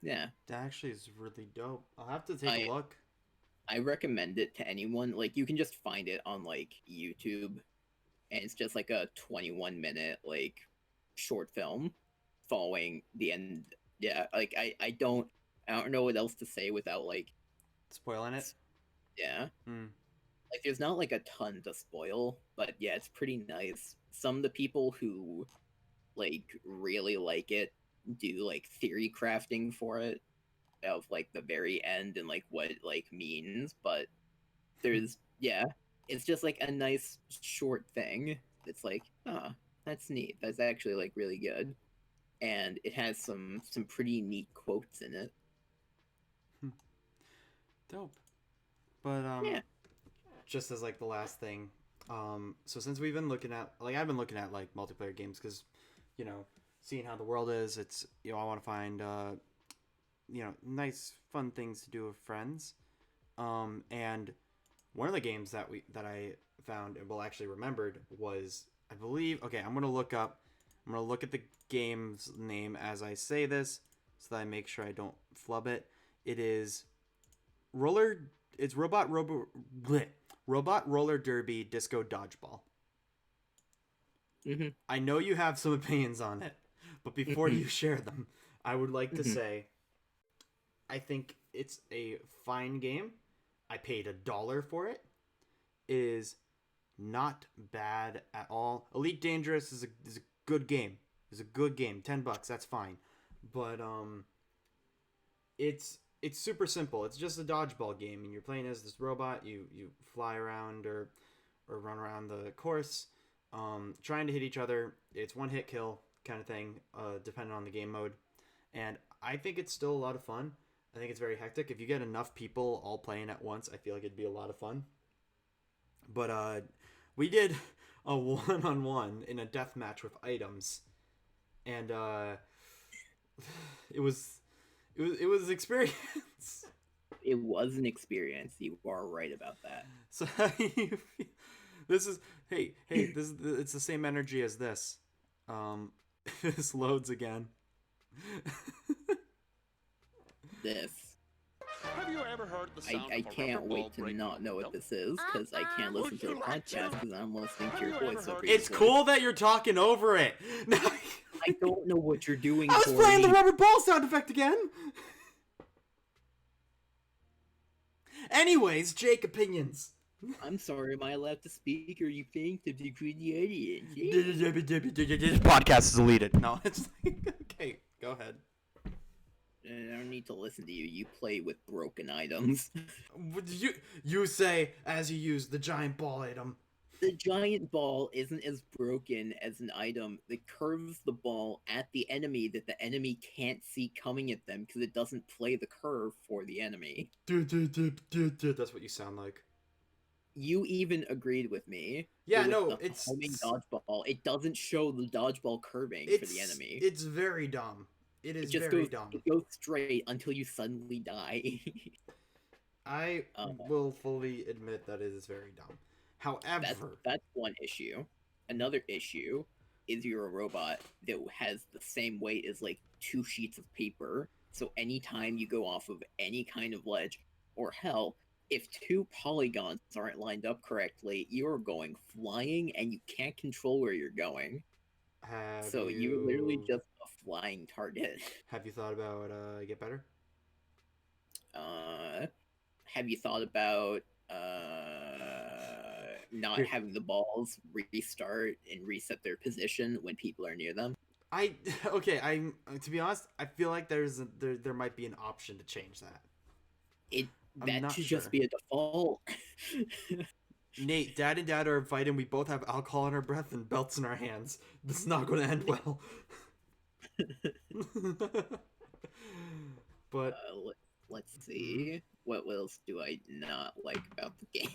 Yeah. That actually is really dope. I'll have to take a look. I recommend it to anyone. Like, you can just find it on like YouTube, and it's just like a 21-minute like short film following the end. Yeah, like I don't know what else to say without like spoiling it. Yeah. Like, there's not like a ton to spoil, but yeah, it's pretty nice. Some of the people who like really like it do like theory crafting for it of like the very end and like what it like means, but there's it's just like a nice short thing. It's like, that's neat. That's actually like really good, and it has some pretty neat quotes in it. Dope. But just as like the last thing, so since we've been looking at I've been looking at like multiplayer games, because seeing how the world is, it's I want to find nice fun things to do with friends, and one of the games that I found and actually remembered was, I believe, I'm gonna look at the game's name as I say this so that I make sure I don't flub it. It is Robot Roller Derby Disco Dodgeball. Mm-hmm. I know you have some opinions on it, but before you share them, I would like to say I think it's a fine game. I paid $1 for it. It is not bad at all. Elite Dangerous is a good game. It's a good game. $10, that's fine. But it's super simple. It's just a dodgeball game, and you're playing as this robot. You fly around or run around the course, trying to hit each other. It's one hit kill kind of thing, depending on the game mode. And I think it's still a lot of fun. I think it's very hectic. If you get enough people all playing at once, I feel like it'd be a lot of fun. But we did a one-on-one in a death match with items, and it was an experience. It was an experience. You are right about that. So it's the same energy as this. This loads again. This. Have you ever heard the sound I of a can't rubber ball wait to breaking not know what window? this is, because I can't listen to the podcast because I'm listening to your voice over It's cool that you're talking over it. I don't know what you're doing. I was playing the rubber ball sound effect again. Anyways, Jake, opinions. I'm sorry, am I allowed to speak, or you think to degrade the audience? This podcast is deleted. No, it's like, okay, go ahead. I don't need to listen to you. You play with broken items. You say as you use the giant ball item. The giant ball isn't as broken as an item that curves the ball at the enemy that the enemy can't see coming at them because it doesn't play the curve for the enemy. That's what you sound like. You even agreed with me. Yeah, with no, the it's homing dodgeball. It doesn't show the dodgeball curving for the enemy. It's very dumb. It is just very goes, dumb. It goes straight until you suddenly die. I will fully admit that it is very dumb. However, that's one issue. Another issue is you're a robot that has the same weight as like 2 sheets of paper. So anytime you go off of any kind of ledge, or hell, if 2 polygons aren't lined up correctly, you're going flying and you can't control where you're going. You're literally just a flying target. Have you thought about Get Better? Have you thought about not having the balls restart and reset their position when people are near them? I'm to be honest, I feel like there might be an option to change that. That should just be a default. Nate, Dad and Dad are fighting. We both have alcohol in our breath and belts in our hands. This is not going to end well. But let's see. What else do I not like about the game?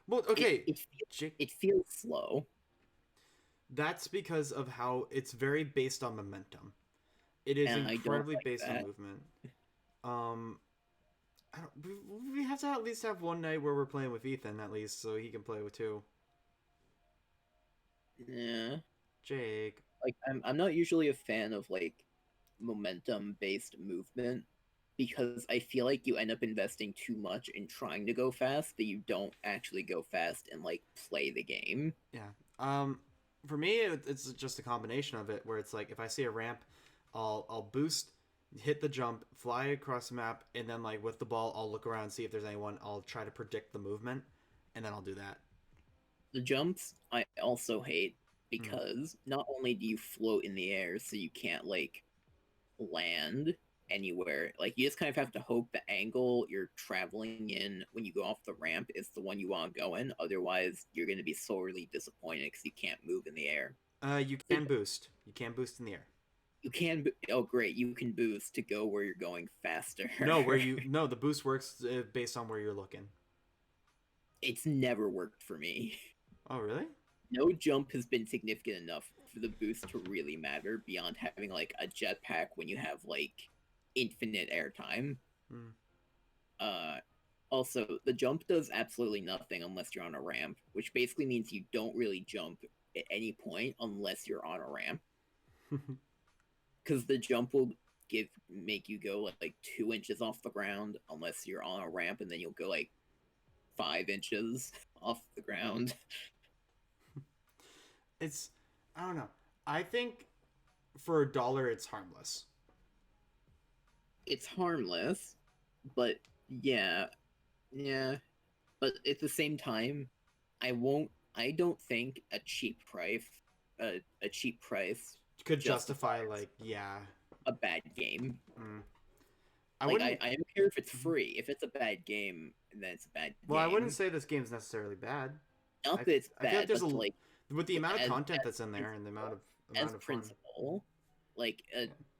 Well, okay. It feels slow. That's because of how it's very based on momentum. It is incredibly based on movement. We have to at least have one night where we're playing with Ethan, at least, so he can play with 2. Yeah. Jake. Like, I'm not usually a fan of, like, momentum-based movement, because I feel like you end up investing too much in trying to go fast that you don't actually go fast and, like, play the game. Yeah. For me, it's just a combination of it, where it's like, if I see a ramp, I'll boost, hit the jump, fly across the map, and then like with the ball, I'll look around, see if there's anyone. I'll try to predict the movement, and then I'll do that. The jumps I also hate because not only do you float in the air, so you can't like land anywhere. Like you just kind of have to hope the angle you're traveling in when you go off the ramp is the one you want to go in. Otherwise, you're going to be sorely disappointed because you can't move in the air. You can boost. You can boost in the air. You can. Oh, great! You can boost to go where you're going faster. No, the boost works based on where you're looking. It's never worked for me. Oh, really? No jump has been significant enough for the boost to really matter beyond having like a jetpack when you have like infinite airtime. Also, the jump does absolutely nothing unless you're on a ramp, which basically means you don't really jump at any point unless you're on a ramp. Because the jump will make you go like 2 inches off the ground unless you're on a ramp, and then you'll go like 5 inches off the ground. I don't know. I think for $1, it's harmless. It's harmless, but yeah. But at the same time, I don't think a cheap price could justify like a bad game. I don't care if it's free. If it's a bad game, then it's a bad game. Well, I wouldn't say this game's necessarily bad. Not that it's bad, I feel like there's like with the amount of content that's in there and the amount of principle, like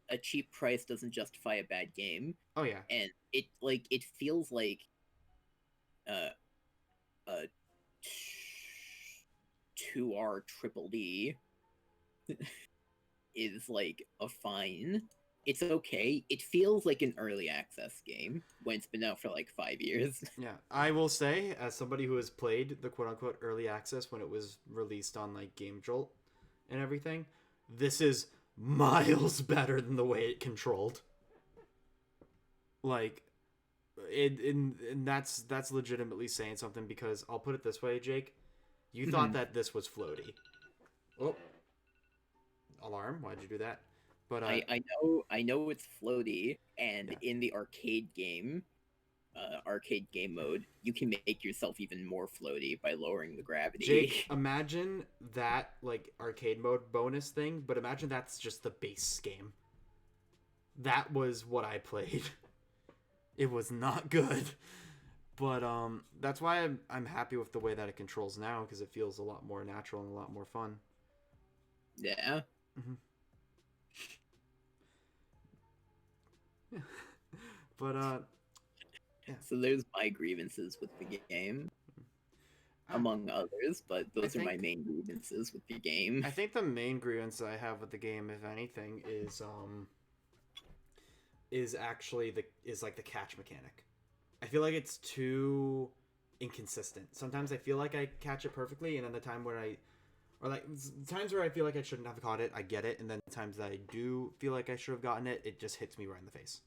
a cheap price doesn't justify a bad game. Oh yeah. And it feels like a 2R triple D is like a fine. It's okay. It feels like an early access game when it's been out for like 5 years. Yeah, I will say, as somebody who has played the quote-unquote early access when it was released on like Game Jolt and everything, this is miles better than the way it controlled. Like, and that's legitimately saying something, because I'll put it this way, Jake. You thought that this was floaty. Oh, alarm! Why'd you do that? But I know it's floaty, and in the arcade game, arcade game mode, you can make yourself even more floaty by lowering the gravity. Jake, imagine that like arcade mode bonus thing, but imagine that's just the base game. That was what I played. It was not good. But that's why I'm happy with the way that it controls now, because it feels a lot more natural and a lot more fun. Yeah. Mm-hmm. But yeah. So there's my grievances with the game, among others, but those are my main grievances with the game. I think the main grievance I have with the game, if anything, is actually the catch mechanic. I feel like it's too inconsistent. Sometimes I feel like I catch it perfectly, and then the times where I feel like I shouldn't have caught it, I get it, and then the times that I do feel like I should have gotten it, it just hits me right in the face.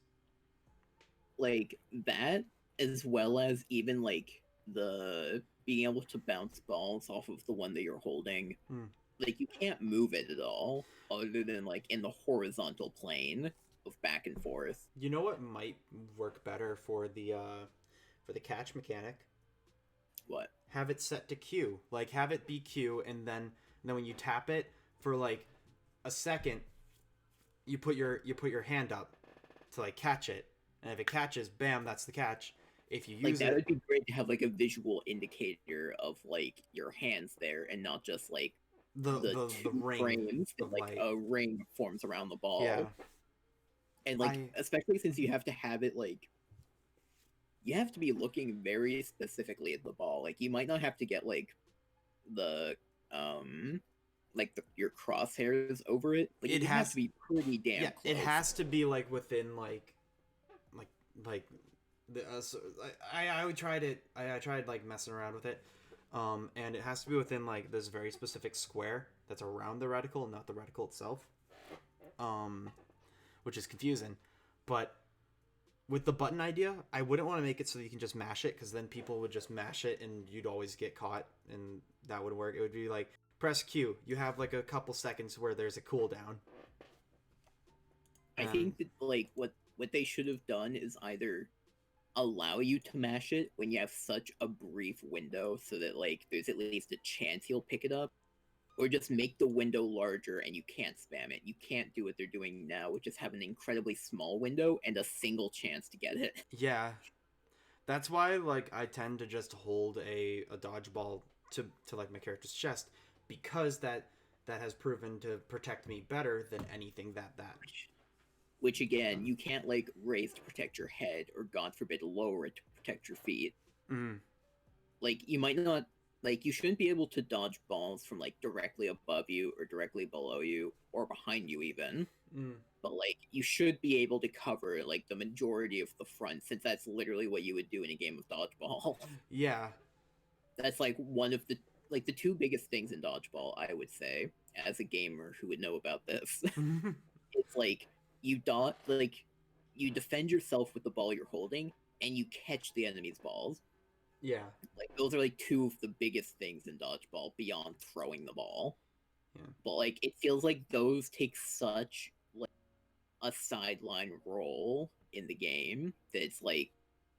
Like that, as well as even like the being able to bounce balls off of the one that you're holding. Like you can't move it at all, other than like in the horizontal plane of back and forth. You know what might work better for the catch mechanic? What? Have it set to Q. Like have it be Q, and then when you tap it for like a second, you put your hand up to like catch it, and if it catches, bam, that's the catch. If you use that would be great to have like a visual indicator of like your hands there, and not just like the ring frames that like a ring forms around the ball. Yeah. And like especially since you have to have it like you have to be looking very specifically at the ball. Like you might not have to get like the your crosshairs over it. Like it has to be pretty damn close. It has to be like within so I tried like messing around with it. And it has to be within like this very specific square that's around the reticle, not the reticle itself. Which is confusing. But with the button idea, I wouldn't want to make it so that you can just mash it, because then people would just mash it and you'd always get caught, and that would work. It would be like, press Q. You have like a couple seconds where there's a cooldown. I think that like what they should have done is either allow you to mash it when you have such a brief window so that like there's at least a chance you'll pick it up, or just make the window larger and you can't spam it. You can't do what they're doing now, which is have an incredibly small window and a single chance to get it. Yeah. That's why like I tend to just hold a dodgeball to like my character's chest, because that has proven to protect me better than anything that. Which again, you can't like raise to protect your head, or God forbid lower it to protect your feet. Like you might not, like you shouldn't be able to dodge balls from like directly above you or directly below you or behind you even. But like you should be able to cover like the majority of the front, since that's literally what you would do in a game of dodgeball. Yeah. That's like one of the two biggest things in dodgeball, I would say, as a gamer who would know about this. It's like you defend yourself with the ball you're holding, and you catch the enemy's balls. Yeah. Like those are like two of the biggest things in dodgeball beyond throwing the ball. Yeah. But like it feels like those take such like a sideline role in the game that it's like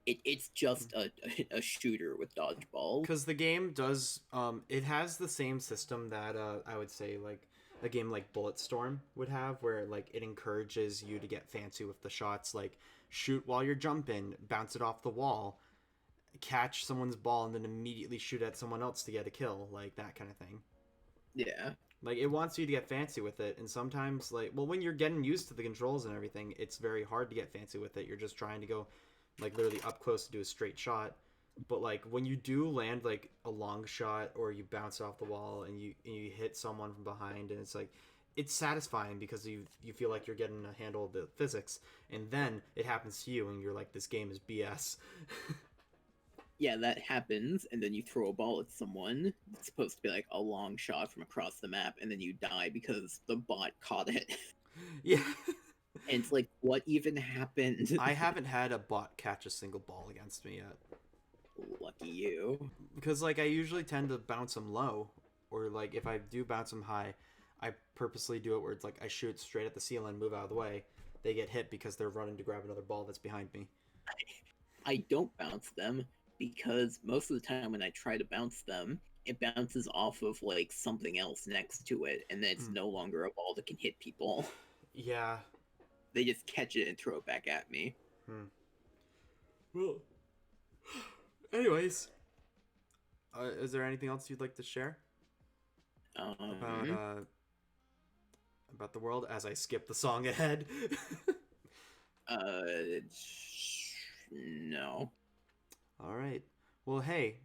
it's just a shooter with dodgeball. Because the game does it has the same system that I would say like a game like Bulletstorm would have, where like it encourages you to get fancy with the shots, like shoot while you're jumping, bounce it off the wall, catch someone's ball, and then immediately shoot at someone else to get a kill, like that kind of thing. Yeah. Like it wants you to get fancy with it, and sometimes like when you're getting used to the controls and everything, it's very hard to get fancy with it. You're just trying to go like literally up close to do a straight shot. But like when you do land like a long shot, or you bounce off the wall and you hit someone from behind, and it's like it's satisfying because you feel like you're getting a handle of the physics, and then it happens to you and you're like, this game is BS. Yeah, that happens, and then you throw a ball at someone. It's supposed to be like a long shot from across the map, and then you die because the bot caught it. Yeah. And it's like, what even happened? I haven't had a bot catch a single ball against me yet. Lucky you. Because like I usually tend to bounce them low, or like if I do bounce them high, I purposely do it where it's like I shoot straight at the ceiling, move out of the way. They get hit because they're running to grab another ball that's behind me. I don't bounce them because most of the time when I try to bounce them, it bounces off of like something else next to it, and then it's Mm. no longer a ball that can hit people. Yeah. They just catch it and throw it back at me. Well, anyways, is there anything else you'd like to share about about the world as I skip the song ahead? uh, no. All right. Well, hey,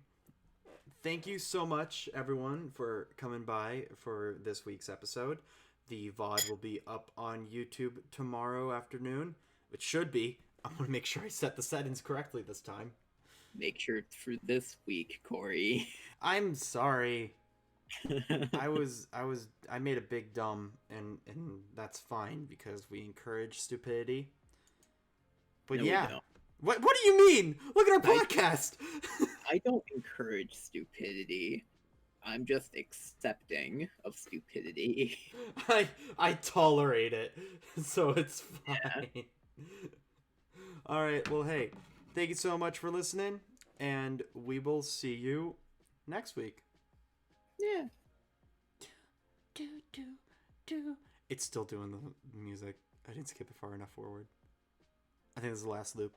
thank you so much, everyone, for coming by for this week's episode. The VOD will be up on YouTube tomorrow afternoon. It should be. I want to make sure I set the settings correctly this time. Make sure for this week, Corey. I'm sorry. I made a big dumb, and that's fine because we encourage stupidity. But No, yeah. we don't. What do you mean? Look at our podcast. I don't encourage stupidity. I'm just accepting of stupidity. I tolerate it, so it's fine. Yeah. All right. Well, hey, thank you so much for listening, and we will see you next week. Yeah. Do. It's still doing the music. I didn't skip it far enough forward. I think this is the last loop.